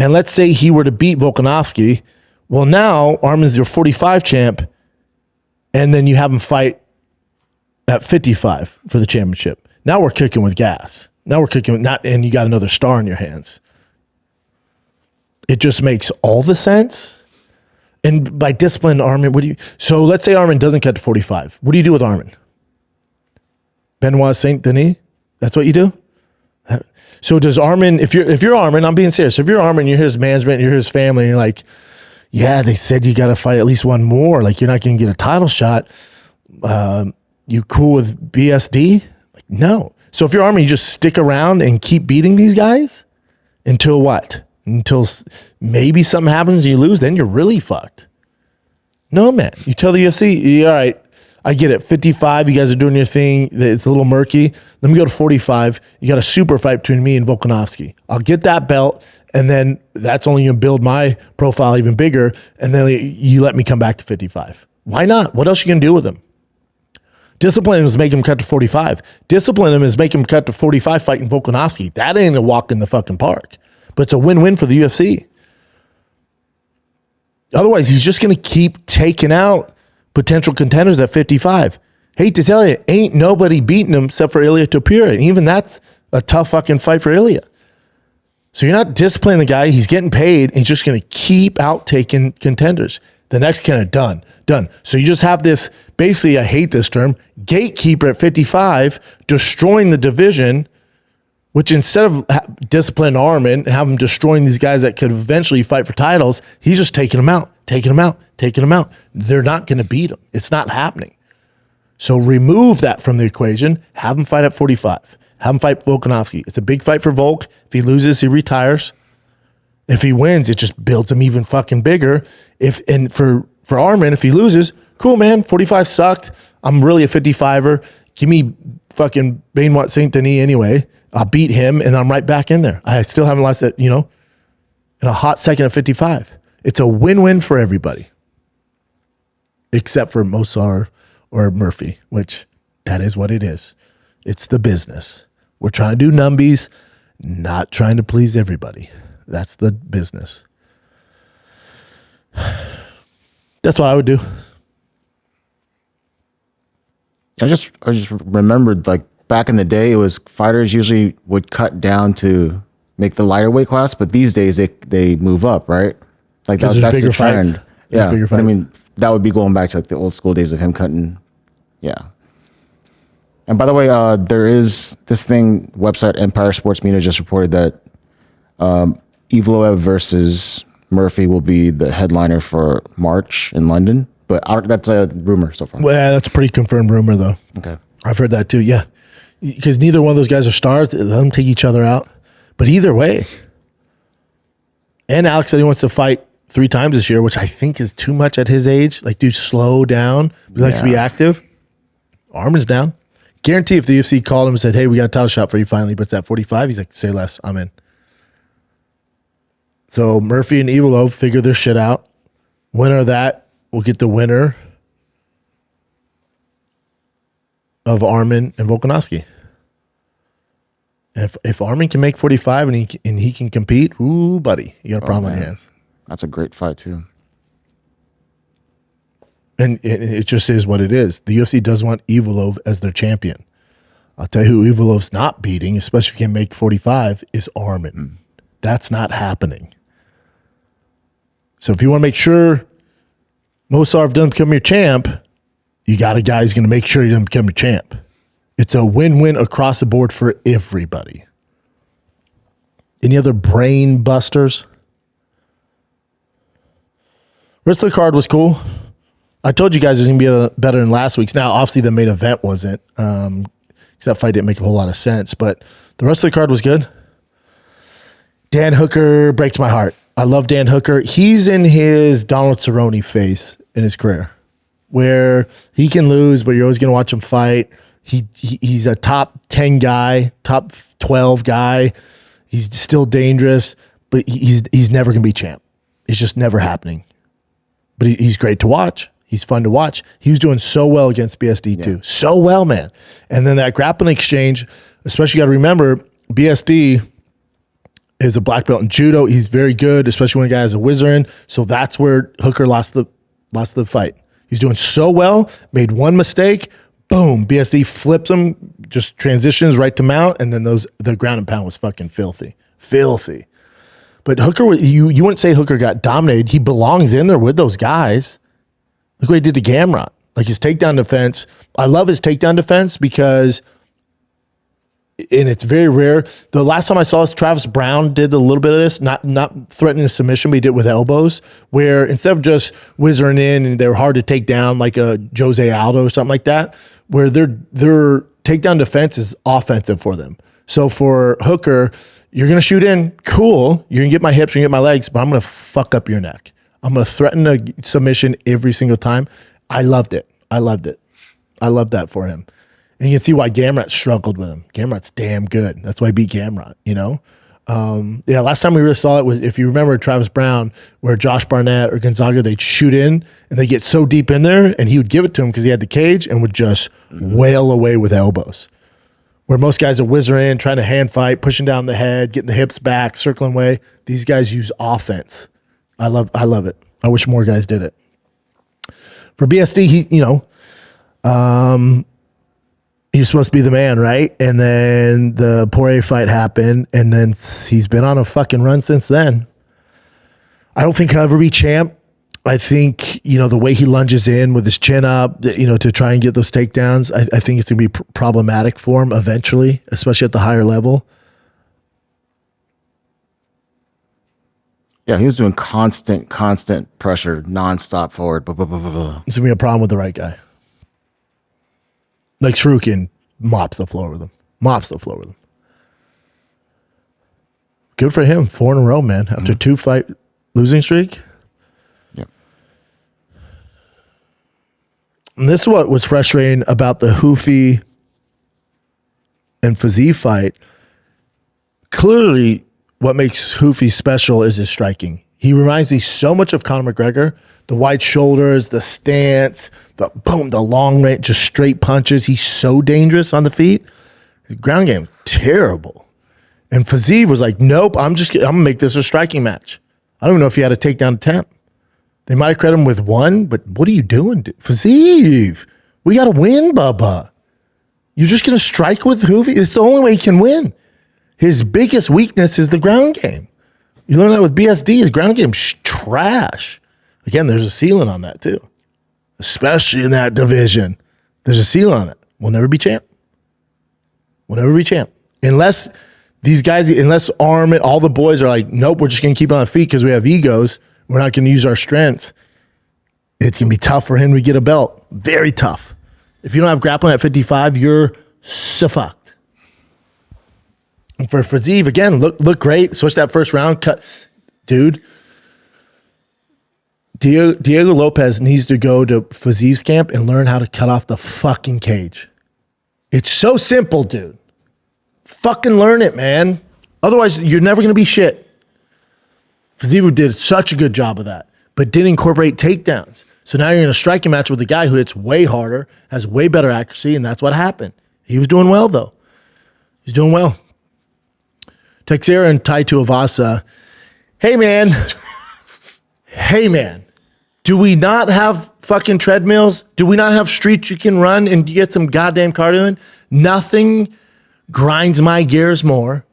and let's say he were to beat Volkanovski. Well, now Arman's your 45 champ, and then you have him fight at 55 for the championship. Now we're cooking with gas. And you got another star in your hands. It just makes all the sense. And by discipline, Arman, so let's say Arman doesn't cut to 45. What do you do with Arman? Benoit Saint Denis? That's what you do? So does Arman, if you're Arman, I'm being serious. If you're Arman, you're his management, you're his family, and you're like, yeah, they said you got to fight at least one more. Like, you're not going to get a title shot. You cool with BSD? Like, no. So if you're Arman, you just stick around and keep beating these guys until what? Until maybe something happens and you lose, then you're really fucked. No, man. You tell the UFC, all right, I get it. 55, you guys are doing your thing. It's a little murky. Let me go to 45. You got a super fight between me and Volkanovski. I'll get that belt, and then that's only going to build my profile even bigger, and then you let me come back to 55. Why not? What else are you going to do with him? Discipline him is make him cut to 45. Discipline him is make him cut to 45 fighting Volkanovski. That ain't a walk in the fucking park. But it's a win-win for the UFC. Otherwise, he's just going to keep taking out potential contenders at 55. Hate to tell you, ain't nobody beating him except for Ilia Topuria. And even that's a tough fucking fight for Ilia. So you're not disciplining the guy. He's getting paid. And he's just going to keep out taking contenders. The next kind of done. So you just have this, basically, I hate this term, gatekeeper at 55, destroying the division, which instead of disciplining Armin and have him destroying these guys that could eventually fight for titles, he's just taking them out. They're not going to beat him. It's not happening. So remove that from the equation. Have him fight at 45. Have him fight Volkanovski. It's a big fight for Volk. If he loses, he retires. If he wins, it just builds him even fucking bigger. For Armin, if he loses, cool, man. 45 sucked. I'm really a 55er. Give me fucking Benoit Saint Denis anyway. I'll beat him, and I'm right back in there. I still haven't lost it, in a hot second at 55. It's a win-win for everybody, except for Mosar or Murphy, which that is what it is. It's the business. We're trying to do numbies, not trying to please everybody. That's the business. That's what I would do. I just remembered, like, back in the day, it was fighters usually would cut down to make the lighter weight class, but these days they move up, right? Like that's the trend. Fights. Yeah, bigger but I fights. mean that would be going back to like the old school days of him cutting. Yeah. And by the way, there is this thing. Website Empire Sports Media just reported that Evloev versus Murphy will be the headliner for March in London, but that's a rumor so far. Well, yeah, that's a pretty confirmed rumor, though. Okay. I've heard that too, yeah. Because neither one of those guys are stars. Let them take each other out. But either way. And Alex said he wants to fight 3 times this year, which I think is too much at his age. Like, dude, slow down. He likes to be active. Armin's down. Guarantee if the UFC called him and said, hey, we got a title shot for you finally, but it's at 45, he's like, say less, I'm in. So Murphy and Evilo figure their shit out. Winner of that will get the winner of Armin and Volkanovski. And if Armin can make 45 and he can compete, ooh, buddy, you got a problem on your hands. That's a great fight too. And it just is what it is. The UFC does want Evilo as their champion. I'll tell you who Evilov's not beating, especially if he can make 45, is Armin. That's not happening. So if you want to make sure Mosarv doesn't become your champ, you got a guy who's going to make sure he doesn't become your champ. It's a win-win across the board for everybody. Any other brain busters? Rest of the card was cool. I told you guys it was going to be better than last week's. Now, obviously, the main event wasn't. Because that fight didn't make a whole lot of sense. But the rest of the card was good. Dan Hooker breaks my heart. I love Dan Hooker. He's in his Donald Cerrone phase in his career, where he can lose, but you're always going to watch him fight. He's a top 10 guy, top 12 guy. He's still dangerous, but he's never going to be champ. It's just never happening. But he's great to watch. He's fun to watch. He was doing so well against BSD too. So well, man. And then that grappling exchange, especially you got to remember, BSD is a black belt in judo. He's very good, especially when a guy has a whizzer in. So that's where Hooker lost the fight. He's doing so well, made one mistake, boom, BSD flips him, just transitions right to mount, and then the ground and pound was fucking filthy. Filthy. But Hooker, you wouldn't say Hooker got dominated. He belongs in there with those guys. Look what he did to Gamrot. Like his takedown defense. I love his takedown defense because, and it's very rare. The last time I saw this, Travis Brown did a little bit of this, not threatening a submission, but he did it with elbows, where instead of just whizzing in and they're hard to take down like a Jose Aldo or something like that, where their takedown defense is offensive for them. So for Hooker, you're going to shoot in, cool. You're going to get my hips, you're going to get my legs, but I'm going to fuck up your neck. I'm going to threaten a submission every single time. I loved it. I loved that for him. And you can see why Gamrot struggled with him. Gamrot's damn good. That's why he beat Gamrot, you know? Yeah, last time we really saw it was, if you remember, Travis Brown, where Josh Barnett or Gonzaga, they'd shoot in and they get so deep in there, and he would give it to him because he had the cage and would just wail away with elbows. Where most guys are whizzing in, trying to hand fight, pushing down the head, getting the hips back, circling away. These guys use offense. I love it. I wish more guys did it. For BSD, he's supposed to be the man, right? And then the Poirier fight happened, and then he's been on a fucking run since then. I don't think he'll ever be champ. I think, the way he lunges in with his chin up, to try and get those takedowns, I think it's going to be problematic for him eventually, especially at the higher level. Yeah, he was doing constant pressure, nonstop forward. It's going to be a problem with the right guy. Like Shuriken mops the floor with him. Good for him. 4 in a row, man. After 2 fight losing streak. Yep. And this is what was frustrating about the Hoofy and Fiziev fight. Clearly, what makes Hoofy special is his striking. He reminds me so much of Conor McGregor. The wide shoulders, the stance, the long range, just straight punches. He's so dangerous on the feet. His ground game, terrible. And Fiziev was like, nope, I'm gonna make this a striking match. I don't even know if he had a takedown attempt. They might have credited him with 1, but what are you doing, dude? Fiziev, we got to win, Bubba. You're just going to strike with Hoofy? It's the only way he can win. His biggest weakness is the ground game. You learn that with BSD. His ground game's trash. Again, there's a ceiling on that too. Especially in that division. There's a ceiling on it. We'll never be champ. Unless these guys, Armin, all the boys are like, nope, we're just going to keep on our feet because we have egos. We're not going to use our strengths. It's going to be tough for him to get a belt. Very tough. If you don't have grappling at 55, you're so fucked. And for Fiziev, again, look great. Switch that first round. Cut. Dude, Diego Lopez needs to go to Fiziev's camp and learn how to cut off the fucking cage. It's so simple, dude. Fucking learn it, man. Otherwise, you're never going to be shit. Fiziev did such a good job of that, but didn't incorporate takedowns. So now you're in a striking match with a guy who hits way harder, has way better accuracy, and that's what happened. He was doing well, though. He's doing well. Teixeira and Tai Tuivasa. Hey, man. Do we not have fucking treadmills? Do we not have streets you can run and get some goddamn cardio in? Nothing grinds my gears more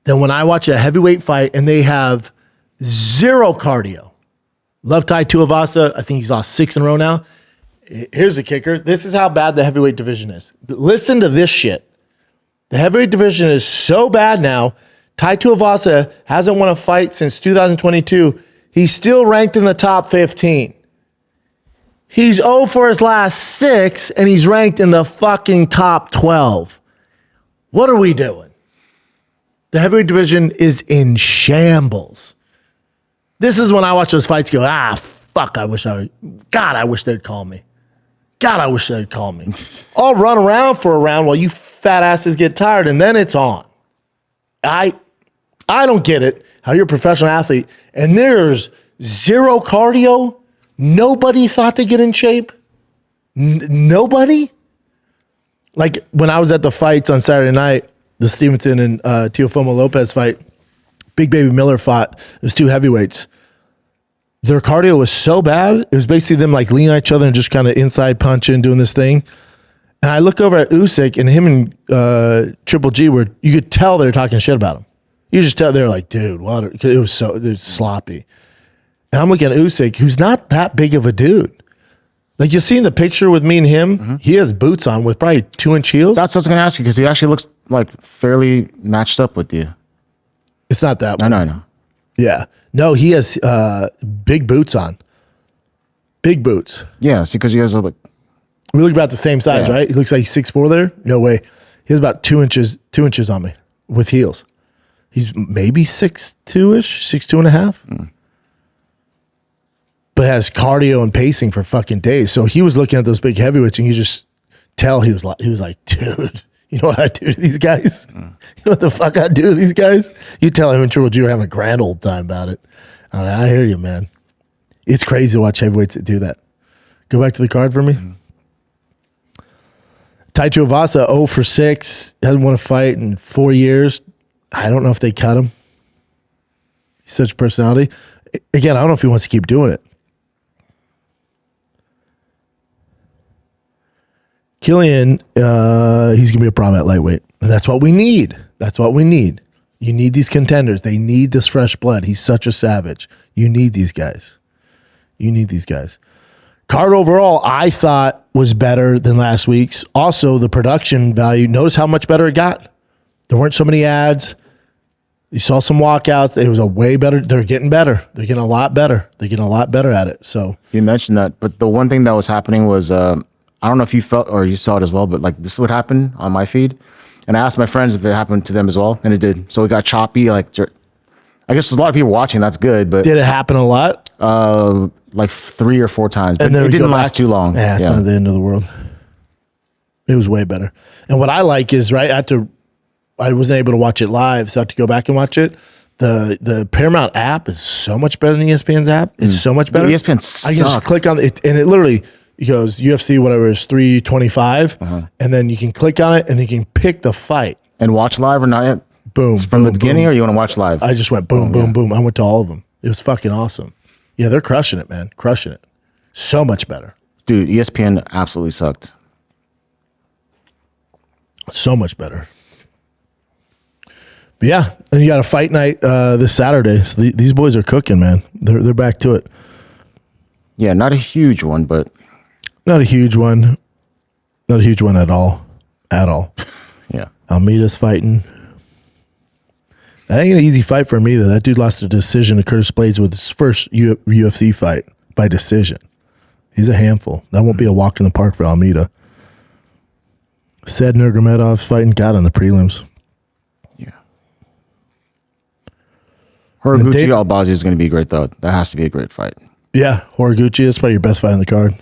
than when I watch a heavyweight fight and they have zero cardio. Love Tai Tuivasa. I think he's lost 6 in a row now. Here's the kicker. This is how bad the heavyweight division is. Listen to this shit. The heavyweight division is so bad now. Tai Tuivasa hasn't won a fight since 2022. He's still ranked in the top 15. He's 0 for his last 6, and he's ranked in the fucking top 12. What are we doing? The heavyweight division is in shambles. This is when I watch those fights go, fuck, I wish they'd call me. I'll run around for a round while you fat asses get tired, and then it's on. I don't get it, how you're a professional athlete, and there's zero cardio. Nobody thought to get in shape. Nobody? Like when I was at the fights on Saturday night, the Stevenson and Teofimo Lopez fight, Big Baby Miller fought. It was 2 heavyweights. Their cardio was so bad. It was basically them like leaning on each other and just kind of inside punching, doing this thing. And I look over at Usyk, and him and Triple G were, you could tell they were talking shit about him. You just tell they're like, dude, what? It was sloppy. And I'm looking at Usyk, who's not that big of a dude. Like you'll see in the picture with me and him, he has boots on with probably 2-inch heels. That's what I was going to ask you because he actually looks like fairly matched up with you. It's not that one. I know. Yeah. No, he has big boots on. Big boots. Yeah, see, because you guys are like... We look about the same size, right? He looks like he's 6'4" there. No way. He has about 2 inches on me with heels. He's maybe 6'2"-ish, 6'2.5". But has cardio and pacing for fucking days. So he was looking at those big heavyweights, and you just tell he was like, dude, You know what I do to these guys? You know what the fuck I do to these guys? You tell him and Triple G are having a grand old time about it. I hear you, man. It's crazy to watch heavyweights that do that. Go back to the card for me. Tai Tuivasa, 0 for 6. Hasn't won a fight in 4 years. I don't know if they cut him. He's such a personality. Again, I don't know if he wants to keep doing it. Killian, he's going to be a problem at lightweight. And that's what we need. That's what we need. You need these contenders. They need this fresh blood. He's such a savage. You need these guys. You need these guys. Card overall, I thought was better than last week's. Also, the production value, notice how much better it got. There weren't so many ads. You saw some walkouts. It was a way better. They're getting better. They're getting a lot better. They're getting a lot better at it. So you mentioned that, but the one thing that was happening was, I don't know if you felt or you saw it as well, but like this would happen on my feed. And I asked my friends if it happened to them as well, and it did. So it got choppy. Like, I guess there's a lot of people watching. That's good, but did it happen a lot? Like 3 or 4 times. But And then it didn't last too long. Yeah, it's not the end of the world. It was way better. And what I like is, right, I wasn't able to watch it live, so I have to go back and watch it. The Paramount app is so much better than ESPN's app. It's so much better. ESPN sucks. I can just click on it, and it literally goes UFC, whatever, is 325, and then you can click on it, and then you can pick the fight. And watch live or not yet? Boom. From the beginning, or you want to watch live? I just went boom, boom. I went to all of them. It was fucking awesome. Yeah, they're crushing it, man. Crushing it. So much better. Dude, ESPN absolutely sucked. So much better. But yeah, and you got a fight night this Saturday. So these boys are cooking, man. They're back to it. Yeah, not a huge one, but not a huge one. Not a huge one at all. At all. Yeah. Almeida's fighting. That ain't an easy fight for him either. That dude lost a decision to Curtis Blades with his first UFC fight by decision. He's a handful. That won't be a walk in the park for Almeida. Said Nurmagomedov's fighting God on the prelims. Yeah. Horiguchi Albazi is going to be great, though. That has to be a great fight. Yeah, Horiguchi. That's probably your best fight on the card.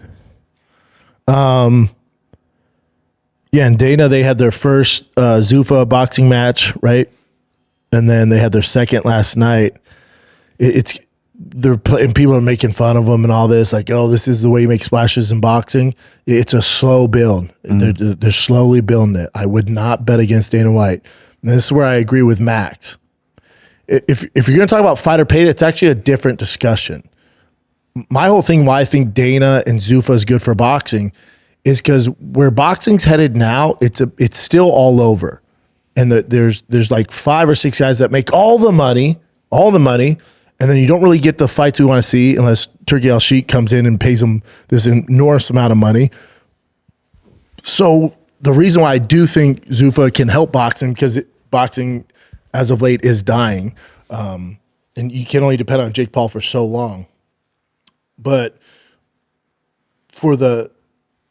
Yeah, and Dana, they had their first Zuffa boxing match, right? And then they had their second last night. And people are making fun of them and all this, like, oh, this is the way you make splashes in boxing. It's a slow build. They're slowly building it. I would not bet against Dana White. And this is where I agree with Max. If you're going to talk about fighter pay, it's actually a different discussion. My whole thing, why I think Dana and Zuffa is good for boxing, is because where boxing's headed now, it's still all over. And there's like 5 or 6 guys that make all the money, and then you don't really get the fights we want to see unless Turki Al-Sheikh comes in and pays them this enormous amount of money. So the reason why I do think Zuffa can help boxing, because boxing as of late is dying, and you can only depend on Jake Paul for so long. But for the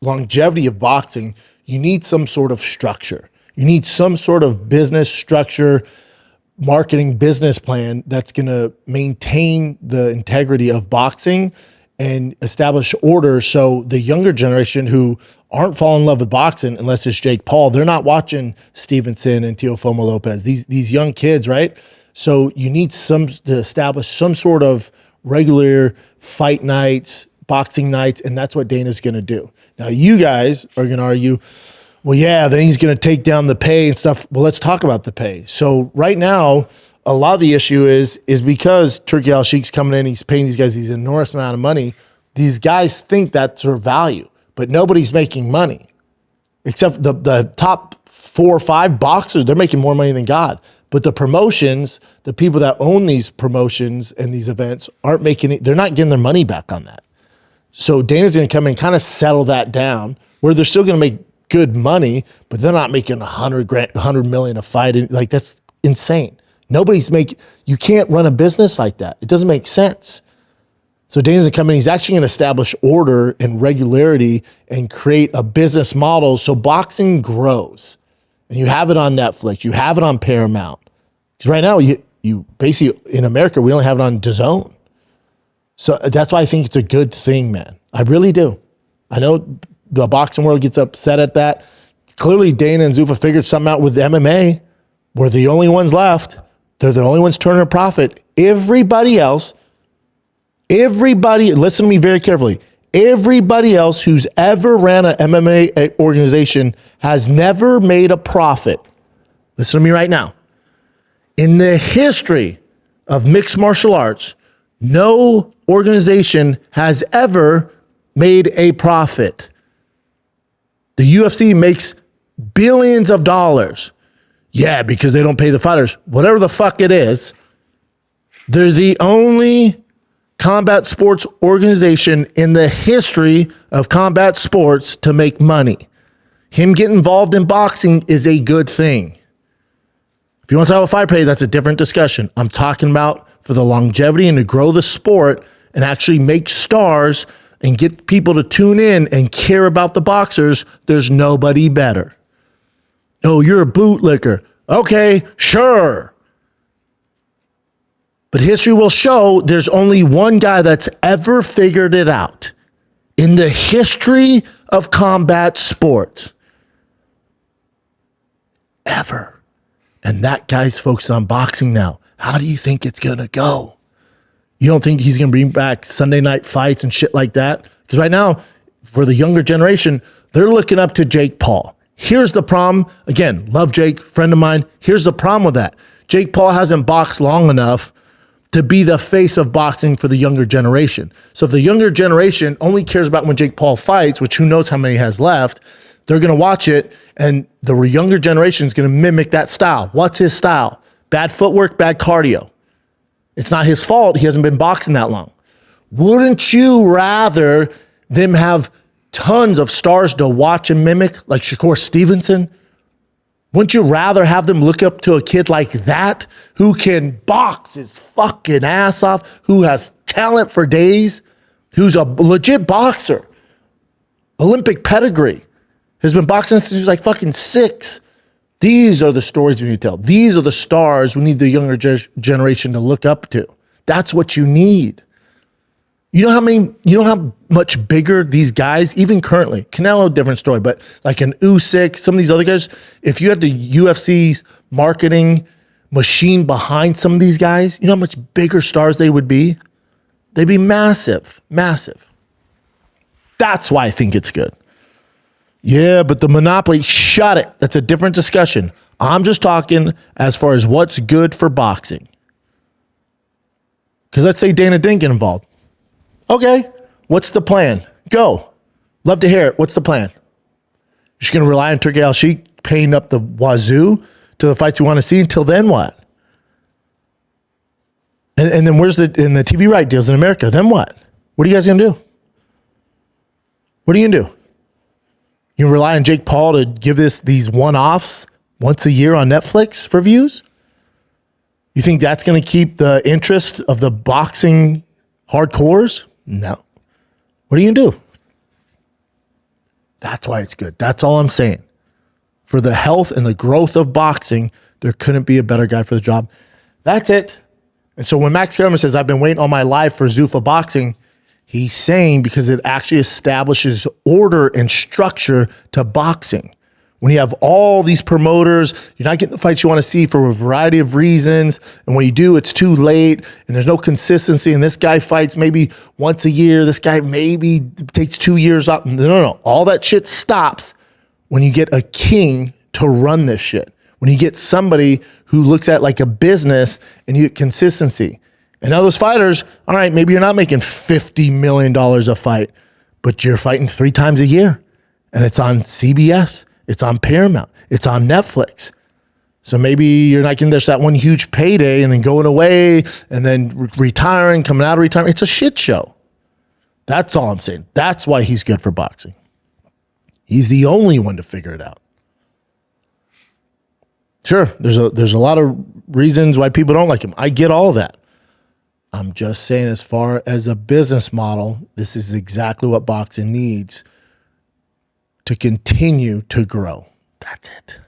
longevity of boxing, you need some sort of structure. You need some sort of business structure, marketing business plan that's going to maintain the integrity of boxing and establish order, so the younger generation who aren't falling in love with boxing unless it's Jake Paul, they're not watching Stevenson and Teofimo Lopez, these young kids, right? So you need to establish some sort of regular fight nights, boxing nights, and that's what Dana's going to do. Now, you guys are going to argue, well, yeah, then he's going to take down the pay and stuff. Well, let's talk about the pay. So right now, a lot of the issue is because Turki Al-Sheikh's coming in, he's paying these guys these enormous amount of money. These guys think that's their value, but nobody's making money except the top 4 or 5 boxers. They're making more money than God. But the promotions, the people that own these promotions and these events aren't making it. They're not getting their money back on that. So Dana's going to come in and kind of settle that down, where they're still going to make good money, but they're not making $100 million a fight. Like, that's insane. You can't run a business like that. It doesn't make sense. So Dana's going to come in, he's actually going to establish order and regularity and create a business model so boxing grows. And you have it on Netflix, you have it on Paramount. Because right now, you basically, in America, we only have it on DAZN. So that's why I think it's a good thing, man. I really do. I know the boxing world gets upset at that. Clearly, Dana and Zuffa figured something out with MMA. We're the only ones left. They're the only ones turning a profit. Everybody else, listen to me very carefully. Everybody else who's ever ran an MMA organization has never made a profit. Listen to me right now. In the history of mixed martial arts, no organization has ever made a profit. The UFC makes billions of dollars. Yeah, because they don't pay the fighters. Whatever the fuck it is, they're the only combat sports organization in the history of combat sports to make money. Him getting involved in boxing is a good thing. If you want to talk about fight pay, that's a different discussion. I'm talking about for the longevity and to grow the sport and actually make stars and get people to tune in and care about the boxers. There's nobody better. Oh, you're a bootlicker. Okay, sure. But history will show there's only one guy that's ever figured it out in the history of combat sports. Ever. And that guy's focused on boxing now. How do you think it's going to go? You don't think he's going to bring back Sunday night fights and shit like that? Because right now, for the younger generation, they're looking up to Jake Paul. Here's the problem. Again, love Jake, friend of mine. Here's the problem with that. Jake Paul hasn't boxed long enough to be the face of boxing for the younger generation. So if the younger generation only cares about when Jake Paul fights, which who knows how many he has left, they're going to watch it, and the younger generation is going to mimic that style. What's his style? Bad footwork, bad cardio. It's not his fault. He hasn't been boxing that long. Wouldn't you rather them have tons of stars to watch and mimic, like Shakur Stevenson? Wouldn't you rather have them look up to a kid like that who can box his fucking ass off, who has talent for days, who's a legit boxer, Olympic pedigree, has been boxing since he was like fucking 6. These are the stories we need to tell. These are the stars we need the younger generation to look up to. That's what you need. You know how much bigger these guys, even currently, Canelo, different story, but like an Usyk, some of these other guys, if you had the UFC's marketing machine behind some of these guys, you know how much bigger stars they would be? They'd be massive, massive. That's why I think it's good. Yeah, but the monopoly, shut it. That's a different discussion. I'm just talking as far as what's good for boxing. Because let's say Dana didn't get involved. Okay, what's the plan? Go. Love to hear it. What's the plan? You're just going to rely on Turkey Al-Sheikh paying up the wazoo to the fights you want to see? Until then, what? And then where's the TV right deals in America? Then what? What are you guys going to do? What are you going to do? You rely on Jake Paul to give these one-offs once a year on Netflix for views? You think that's going to keep the interest of the boxing hardcores? No. What are you going to do? That's why it's good. That's all I'm saying. For the health and the growth of boxing, there couldn't be a better guy for the job. That's it. And so when Max Kellerman says, I've been waiting all my life for Zuffa boxing, he's saying because it actually establishes order and structure to boxing. When you have all these promoters, you're not getting the fights you want to see for a variety of reasons. And when you do, it's too late and there's no consistency. And this guy fights maybe once a year. This guy maybe takes 2 years off. No. All that shit stops when you get a king to run this shit. When you get somebody who looks at it like a business and you get consistency. And now those fighters, all right, maybe you're not making $50 million a fight, but you're fighting 3 times a year. And it's on CBS. It's on Paramount. It's on Netflix. So maybe you're not getting that one huge payday and then going away and then retiring, coming out of retirement. It's a shit show. That's all I'm saying. That's why he's good for boxing. He's the only one to figure it out. Sure, there's a lot of reasons why people don't like him. I get all of that. I'm just saying as far as a business model, this is exactly what boxing needs to continue to grow. That's it.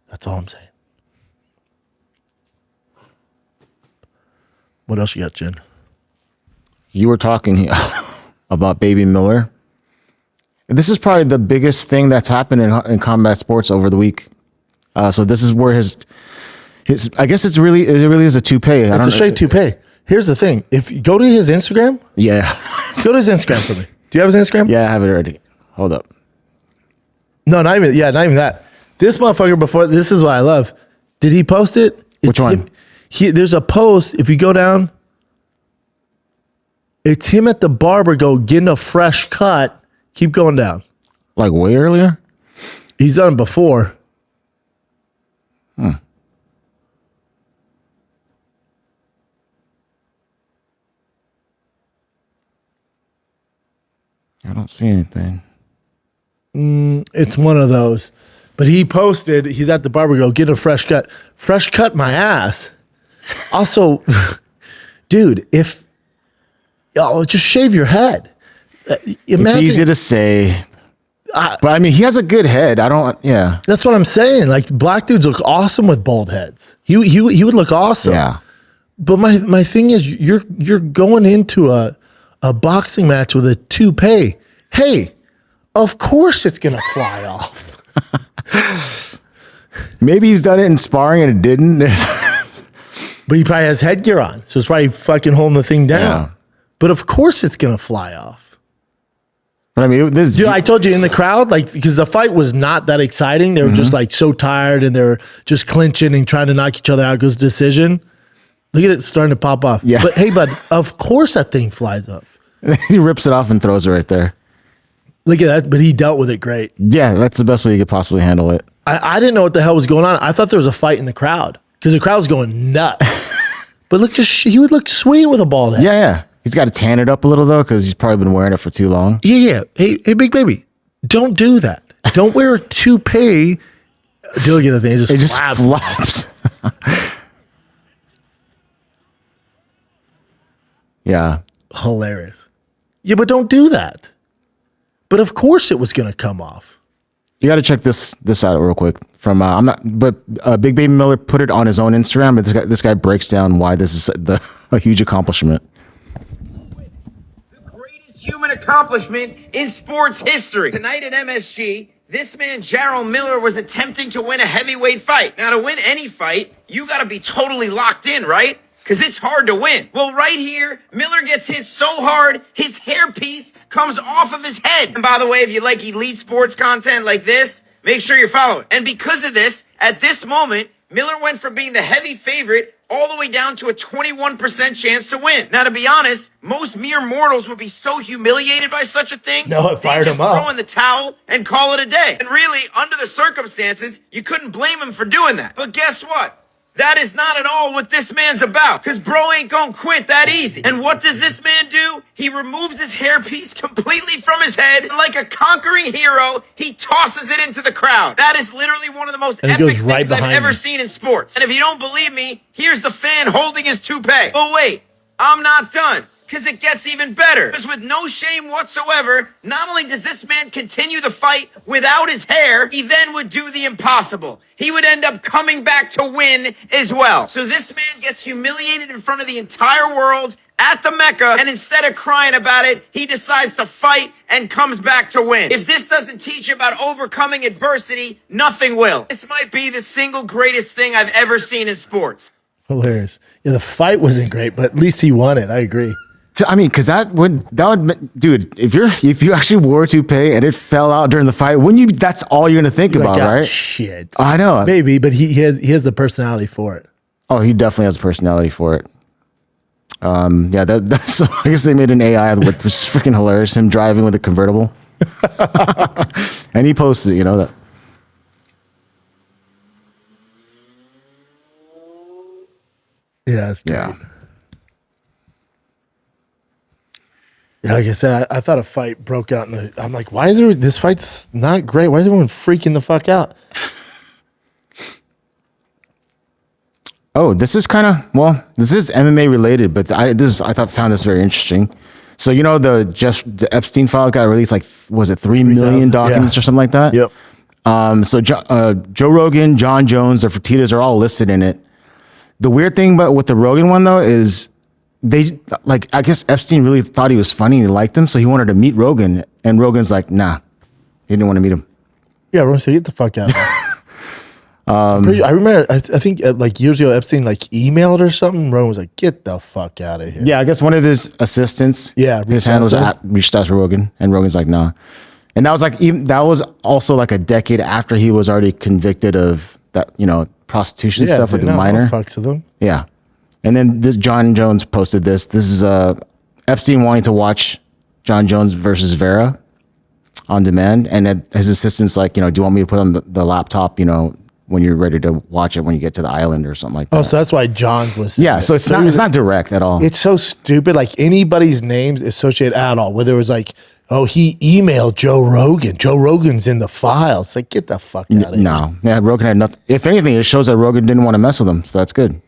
That's all I'm saying. What else you got, Jen? You were talking about Baby Miller. This is probably the biggest thing that's happened in combat sports over the week. So this is where his I guess it really is a toupee. It's a straight toupee. Here's the thing: if you go to his Instagram, yeah, go to his Instagram for me. Do you have his Instagram? Yeah, I have it already. Hold up. No, not even that. This motherfucker before. This is what I love. Did he post it? Which one? There's a post. If you go down, it's him at the barber getting a fresh cut. Keep going down. Like way earlier? He's done it before. I don't see anything. It's one of those. But he posted, he's at the barber getting a fresh cut. Fresh cut my ass. Also, dude, just shave your head. It's easy to say. But I mean, he has a good head. That's what I'm saying. Like, black dudes look awesome with bald heads. He would look awesome. Yeah. But my thing is, you're going into a boxing match with a toupee. Hey, of course it's gonna fly off. Maybe he's done it in sparring and it didn't. But he probably has headgear on, so it's probably fucking holding the thing down. Yeah. But of course it's gonna fly off. But I mean, Dude, I told you in the crowd, like, because the fight was not that exciting. They were just like so tired and they were just clinching and trying to knock each other out. It goes decision. Look at it starting to pop off. Yeah. But hey, bud, of course that thing flies off. he rips it off and throws it right there. Look at that. But he dealt with it great. Yeah, that's the best way you could possibly handle it. I didn't know what the hell was going on. I thought there was a fight in the crowd because the crowd was going nuts. But look, he would look sweet with a bald head. Yeah. He's got to tan it up a little though, because he's probably been wearing it for too long. Yeah. Hey, big baby, don't do that. Don't wear a toupee. Do look at the thing. It just flaps. Yeah. Hilarious. Yeah, but don't do that. But of course it was going to come off. You got to check this out real quick. From Big Baby Miller put it on his own Instagram, but this guy breaks down why this is a huge accomplishment. Human accomplishment in sports history. Tonight at MSG, this man, Jarrell Miller, was attempting to win a heavyweight fight. Now, to win any fight, you gotta be totally locked in, right? Because it's hard to win. Well, right here, Miller gets hit so hard, his hairpiece comes off of his head. And by the way, if you like elite sports content like this, make sure you're following. And because of this, at this moment, Miller went from being the heavy favorite all the way down to a 21% chance to win. Now, to be honest, most mere mortals would be so humiliated by such a thing. No, it fired him up. Throw in the towel and call it a day. And really, under the circumstances, you couldn't blame him for doing that. But guess what? That is not at all what this man's about. Because bro ain't gonna quit that easy. And what does this man do? He removes his hairpiece completely from his head. And like a conquering hero, he tosses it into the crowd. That is literally one of the most epic things I've ever seen in sports. And if you don't believe me, here's the fan holding his toupee. But wait, I'm not done. Because it gets even better. Because with no shame whatsoever, not only does this man continue the fight without his hair, he then would do the impossible. He would end up coming back to win as well. So this man gets humiliated in front of the entire world at the Mecca, and instead of crying about it, he decides to fight and comes back to win. If this doesn't teach you about overcoming adversity, nothing will. This might be the single greatest thing I've ever seen in sports. Hilarious. Yeah, the fight wasn't great, but at least he won it. I agree. I mean, because that would, dude, if you actually wore a toupee and it fell out during the fight, wouldn't you? That's all you're gonna think about, right? Shit. I know, maybe, but he has the personality for it. Oh, he definitely has a personality for it. Yeah, that's so I guess they made an AI with was freaking hilarious. Him driving with a convertible, and he posted, that. Yeah, that's great. Yeah. Yeah, like I said, I thought a fight broke out I'm like, why is this fight's not great? Why is everyone freaking the fuck out? Oh, this is this is MMA related, but I found this very interesting. So the Epstein files got released, like, was it 3 million documents or something like that? Yep. So Joe Rogan, John Jones, the Fertittas are all listed in it. The weird thing with the Rogan one though is I guess Epstein really thought he was funny and he liked him, so he wanted to meet Rogan, and Rogan's like, nah, He didn't want to meet him. Yeah, Rogan said, get the fuck out of here. I remember, I think like years ago, Epstein like emailed or something. Rogan was like, get the fuck out of here. Yeah, I guess one of his assistants, Yeah, his handlers reached out to Rogan, and Rogan's like, nah. And that was like, that was also like a decade after he was already convicted of that, prostitution stuff with a minor. Fucks with him. Yeah. And then this John Jones posted this. This is Epstein wanting to watch John Jones versus Vera on demand. And his assistant's like, do you want me to put on the laptop, when you're ready to watch it when you get to the island or something like that. Oh, so that's why John's listening. Yeah, so it's not direct at all. It's so stupid. Like anybody's names associated at all. Whether it was like, oh, he emailed Joe Rogan. Joe Rogan's in the file. It's like, get the fuck out of here. No. Yeah, Rogan had nothing. If anything, it shows that Rogan didn't want to mess with him. So that's good.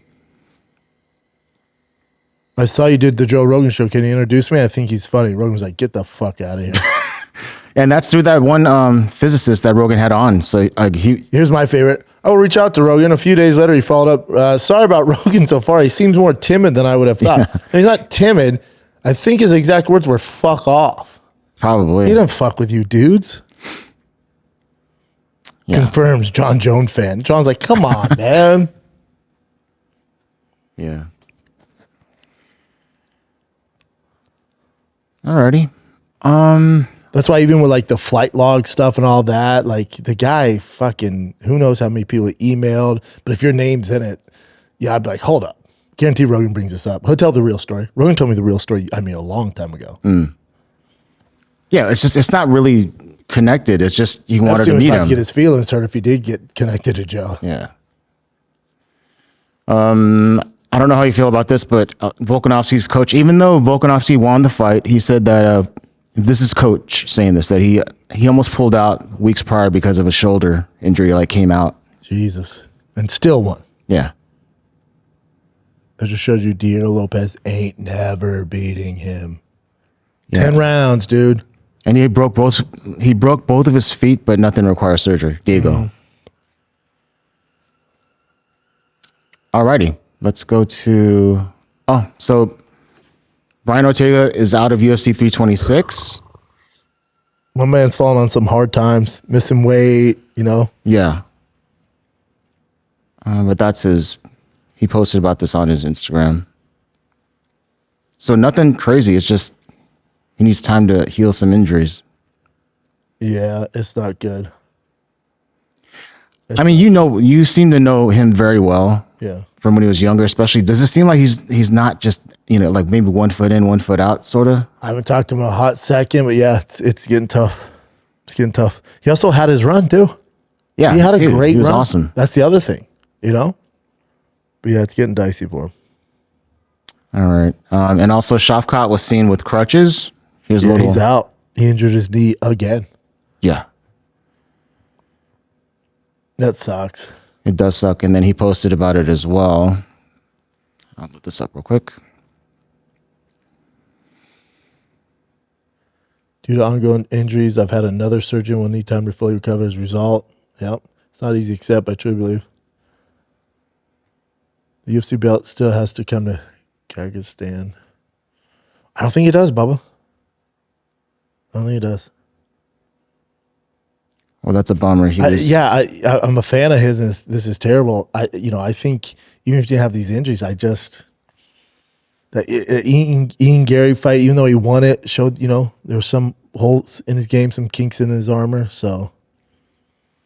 I saw you did the Joe Rogan show. Can you introduce me? I think he's funny. Rogan was like, get the fuck out of here. And that's through that one physicist that Rogan had on. So here's my favorite. I will reach out to Rogan. A few days later, he followed up. Sorry about Rogan so far. He seems more timid than I would have thought. Yeah. He's not timid. I think his exact words were fuck off. Probably. He didn't fuck with you dudes. Yeah. Confirms John Jones fan. John's like, come on, man. Yeah. Alrighty. That's why even with like the flight log stuff and all that, like the guy fucking, who knows how many people he emailed, but if your name's in it, yeah, I'd be like, hold up. Guarantee Rogan brings this up. He'll tell the real story. Rogan told me the real story, a long time ago. Yeah, it's not really connected. It's just you wanted to meet him. Get his feelings hurt if he did get connected to Joe. Yeah. I don't know how you feel about this, but Volkanovski's coach, even though Volkanovski won the fight, he said that this is coach saying this, that he almost pulled out weeks prior because of a shoulder injury, like came out. Jesus. And still won. Yeah. That just shows you Diego Lopez ain't never beating him. Yeah. 10 rounds, dude. And he broke both of his feet, but nothing requires surgery. Diego. Alrighty. Let's go to so Brian Ortega is out of UFC 326. My man's falling on some hard times, missing weight, Yeah. But he posted about this on his Instagram. So nothing crazy. It's just he needs time to heal some injuries. Yeah, it's not good. You seem to know him very well. Yeah. From when he was younger, especially. Does it seem like he's not just, like maybe 1 foot in, 1 foot out, sort of? I haven't talked to him in a hot second, but yeah, it's getting tough. It's getting tough. He also had his run too. Yeah. He had a great run. He was awesome. That's the other thing, But yeah, it's getting dicey for him. All right. And also Schaub was seen with crutches. He's out. He injured his knee again. Yeah. That sucks. It does suck. And then he posted about it as well. I'll look this up real quick. Due to ongoing injuries, I've had another surgeon will need time to fully recover as a result. Yep. It's not easy to accept, I truly believe. The UFC belt still has to come to Kyrgyzstan. I don't think it does, Bubba. I don't think it does. Well, that's a bummer. I'm a fan of his, and this is terrible. I think even if he didn't have these injuries, that Ian Gary fight, even though he won it, showed there were some holes in his game, some kinks in his armor. So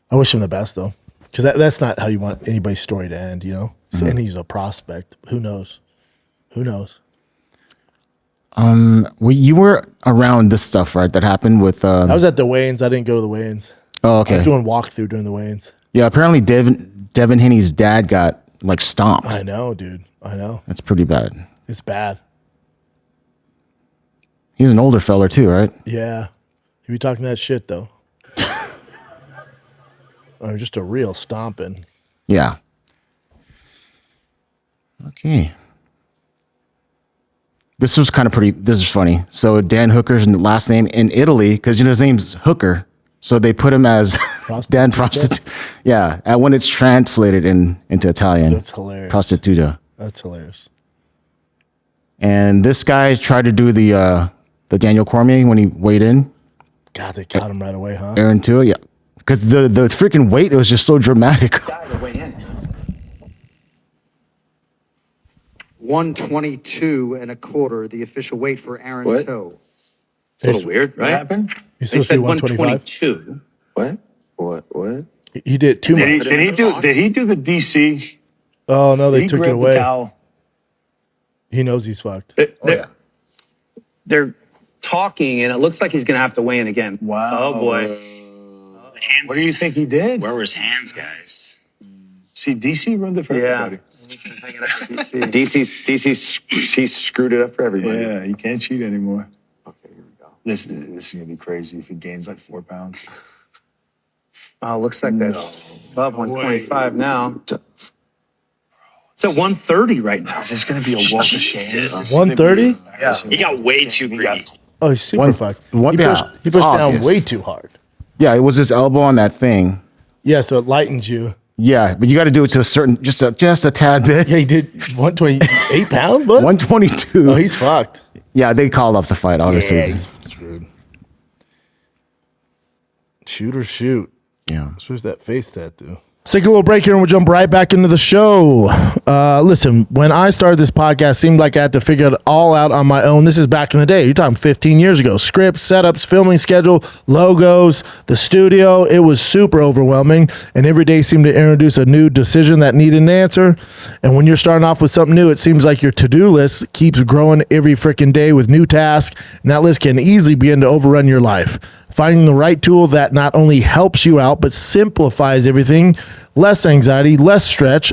I wish him the best though, because that's not how you want anybody's story to end. So, and he's a prospect. Who knows? You were around this stuff, right? That happened with. I was at the weigh-ins. I didn't go to the weigh-ins. Oh, okay. I was doing walkthrough during the weigh-ins. Yeah, apparently Devin Haney's dad got stomped. I know, dude. I know. That's pretty bad. It's bad. He's an older fella too, right? Yeah. He be talking that shit though. Or just a real stomping. Yeah. Okay. This was this is funny. So Dan Hooker's last name in Italy, because his name's Hooker. So they put him as Dan Prostitute. Yeah, when it's translated into Italian. That's hilarious. Prostituta. That's hilarious. And this guy tried to do the Daniel Cormier when he weighed in. God, they caught him right away, huh? Aaron too, yeah. Because the freaking weight, it was just so dramatic. 122 and a quarter, the official weight for Aaron Toe. It's a little weird, right? What happened? He's They supposed to said be 125. 122. What? He did too much. Did he do the DC? Oh, no, they He took it grabbed the away. towel. He knows he's fucked. They're talking, and it looks like he's going to have to weigh in again. Wow. Oh, boy. What do you think he did? Where were his hands, guys? See, DC ruined it for everybody. DC screwed it up for everybody. Yeah, you can't cheat anymore. Okay, here we go. This is gonna be crazy if he gains like 4 pounds. Oh, looks like that's above 125 now. It's at 130 right now. Is this gonna be a walk of shame? 130? Yeah. He got way too greedy. Oh, he's super fucked. He yeah, pushed it's down obvious. way too hard. Yeah, it was his elbow on that thing. Yeah, so it lightens you. Yeah, but you got to do it to a certain, just a tad bit. Yeah, he did 128 pounds, bud? 122. Oh, he's fucked. Yeah, they called off the fight, obviously. Yeah, he's screwed. Shoot or shoot. Yeah. Where's that face tattoo? Let's take a little break here and we'll jump right back into the show. Listen, when I started this podcast, it seemed like I had to figure it all out on my own. This is back in the day. You're talking 15 years ago. Scripts, setups, filming schedule, logos, the studio. It was super overwhelming. And every day seemed to introduce a new decision that needed an answer. And when you're starting off with something new, it seems like your to-do list keeps growing every freaking day with new tasks. And that list can easily begin to overrun your life. Finding the right tool that not only helps you out, but simplifies everything, less anxiety, less stress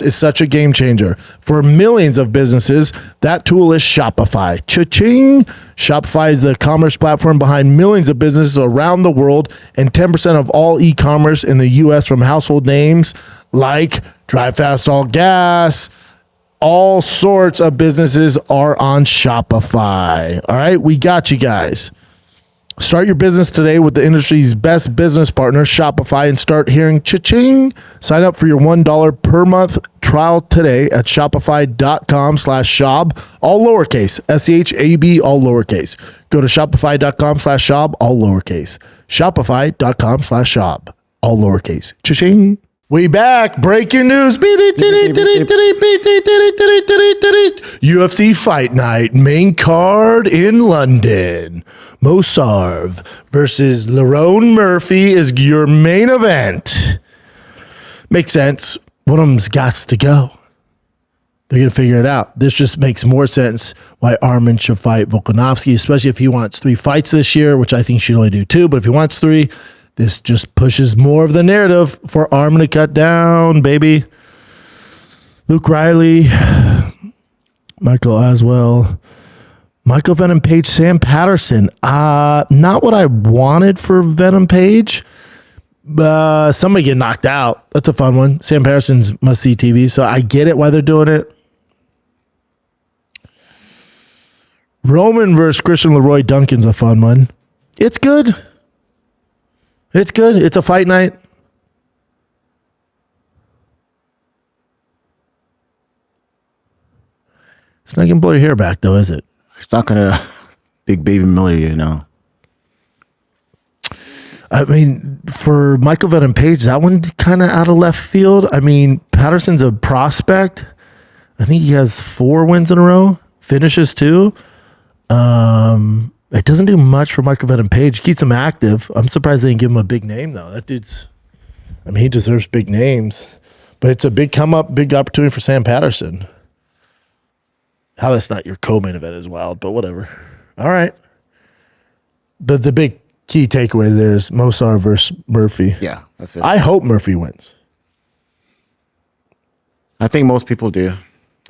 is such a game changer. For millions of businesses, that tool is Shopify. Cha-ching! Shopify is the commerce platform behind millions of businesses around the world and 10% of all e-commerce in the U.S. from household names like Drive Fast All Gas. All sorts of businesses are on Shopify. All right, we got you guys. Start your business today with the industry's best business partner, Shopify, and start hearing cha-ching. Sign up for your $1 per month trial today at shopify.com/Schaub, all lowercase, S-C-H-A-B, all lowercase. Go to shopify.com/Schaub, all lowercase. Shopify.com/Schaub, all lowercase. Cha-ching. We back. Breaking news. UFC Fight Night main card in London. Mosarv versus Lerone Murphy is your main event. Makes sense. One of them's got to go. They're going to figure it out. This just makes more sense why Arman should fight Volkanovski, especially if he wants 3 fights this year, which I think he should only do 2. But if he wants 3, this just pushes more of the narrative for Arman to cut down, baby. Luke Riley, Michael Aswell, Michael Venom Page, Sam Patterson. Not what I wanted for Venom Page. Somebody get knocked out. That's a fun one. Sam Patterson's must-see TV, so I get it why they're doing it. Roman versus Christian Leroy Duncan's a fun one. It's good. It's good. It's a fight night. It's not going to blow your hair back, though, is it? It's not going to big baby Miller, you know. I mean, for Michael Venom Page, that one kind of out of left field. I mean, Patterson's a prospect. I think he has 4 wins in a row. Finishes 2. It doesn't do much for Michael Venom Page. Keeps him active. I'm surprised they didn't give him a big name, though. That dude's, I mean, he deserves big names. But it's a big come up, big opportunity for Sam Patterson. How that's not your co-main event is wild, but whatever. All right. The big key takeaway there is Mosar versus Murphy. Yeah. I hope Murphy wins. I think most people do.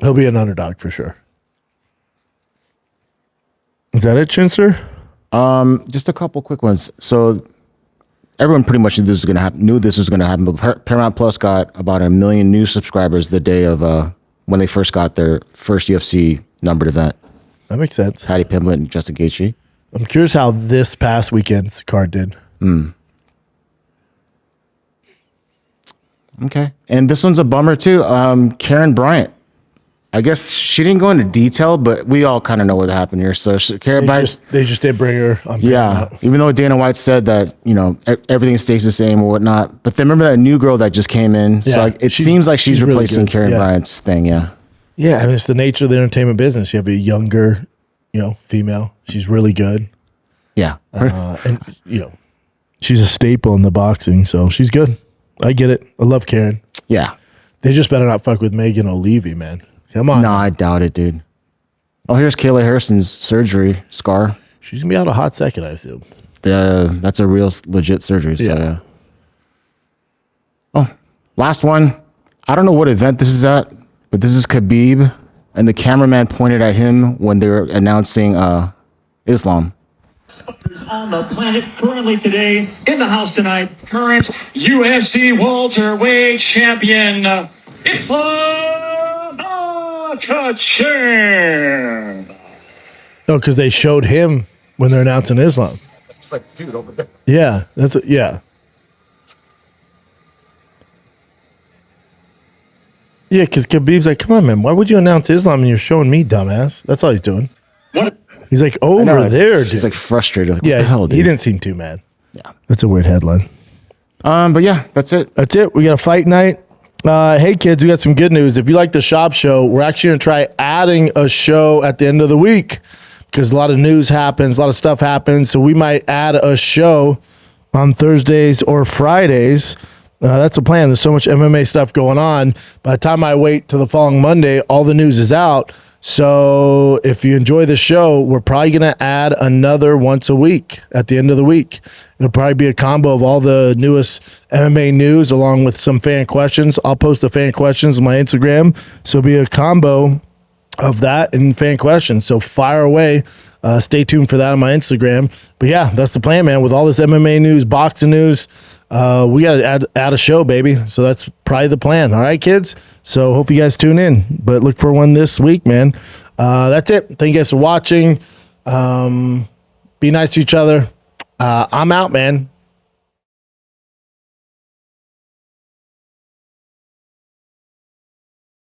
He'll be an underdog for sure. Is that it, Chinster? Just a couple quick ones. So everyone pretty much knew this was going to happen, but Paramount Plus got about 1 million new subscribers the day of when they first got their first UFC numbered event. That makes sense. Paddy Pimblett and Justin Gaethje. I'm curious how this past weekend's card did. Okay. And this one's a bummer too. Karen Bryant I guess she didn't go into detail, but we all kind of know what happened here. So They just didn't bring her on. Yeah, even though Dana White said that, everything stays the same or whatnot. But then remember that new girl that just came in? Yeah, So it seems like she's really replacing good. Karen Yeah. Bryant's thing, yeah. Yeah, I mean, it's the nature of the entertainment business. You have a younger, female. She's really good. Yeah. And, she's a staple in the boxing, so she's good. I get it. I love Karen. Yeah. They just better not fuck with Megan O'Leary, man. Come on. No, I doubt it, dude. Oh, here's Kayla Harrison's surgery scar. She's going to be out a hot second, I assume. That's a real legit surgery. So, yeah. Oh, last one. I don't know what event this is at, but this is Khabib, and the cameraman pointed at him when they were announcing Islam. On the planet currently today, in the house tonight, current UFC welterweight champion, Islam Makhachev. Oh, because they showed him when they're announcing Islam. It's like, dude, over there. Yeah, yeah. Yeah, because Khabib's like, come on, man, why would you announce Islam and you're showing me, dumbass? That's all he's doing. What? He's like, over there, dude. He's like frustrated. Like, yeah, what the hell, dude? he didn't seem too mad. Yeah. That's a weird headline. But yeah, that's it. That's it. We got a fight night. Hey, kids, we got some good news. If you like the Schaub show, we're actually going to try adding a show at the end of the week because a lot of news happens, a lot of stuff happens. So we might add a show on Thursdays or Fridays. That's the plan. There's so much MMA stuff going on. By the time I wait till the following Monday, all the news is out. So if you enjoy the show, we're probably going to add another once a week at the end of the week. It'll probably be a combo of all the newest MMA news along with some fan questions. I'll post the fan questions on my Instagram. So it'll be a combo of that and fan questions. So fire away. Stay tuned for that on my Instagram. But yeah, that's the plan, man. With all this MMA news, boxing news, we got to add a show, baby. So that's probably the plan. All right, kids? So hope you guys tune in. But look for one this week, man. That's it. Thank you guys for watching. Be nice to each other. I'm out, man.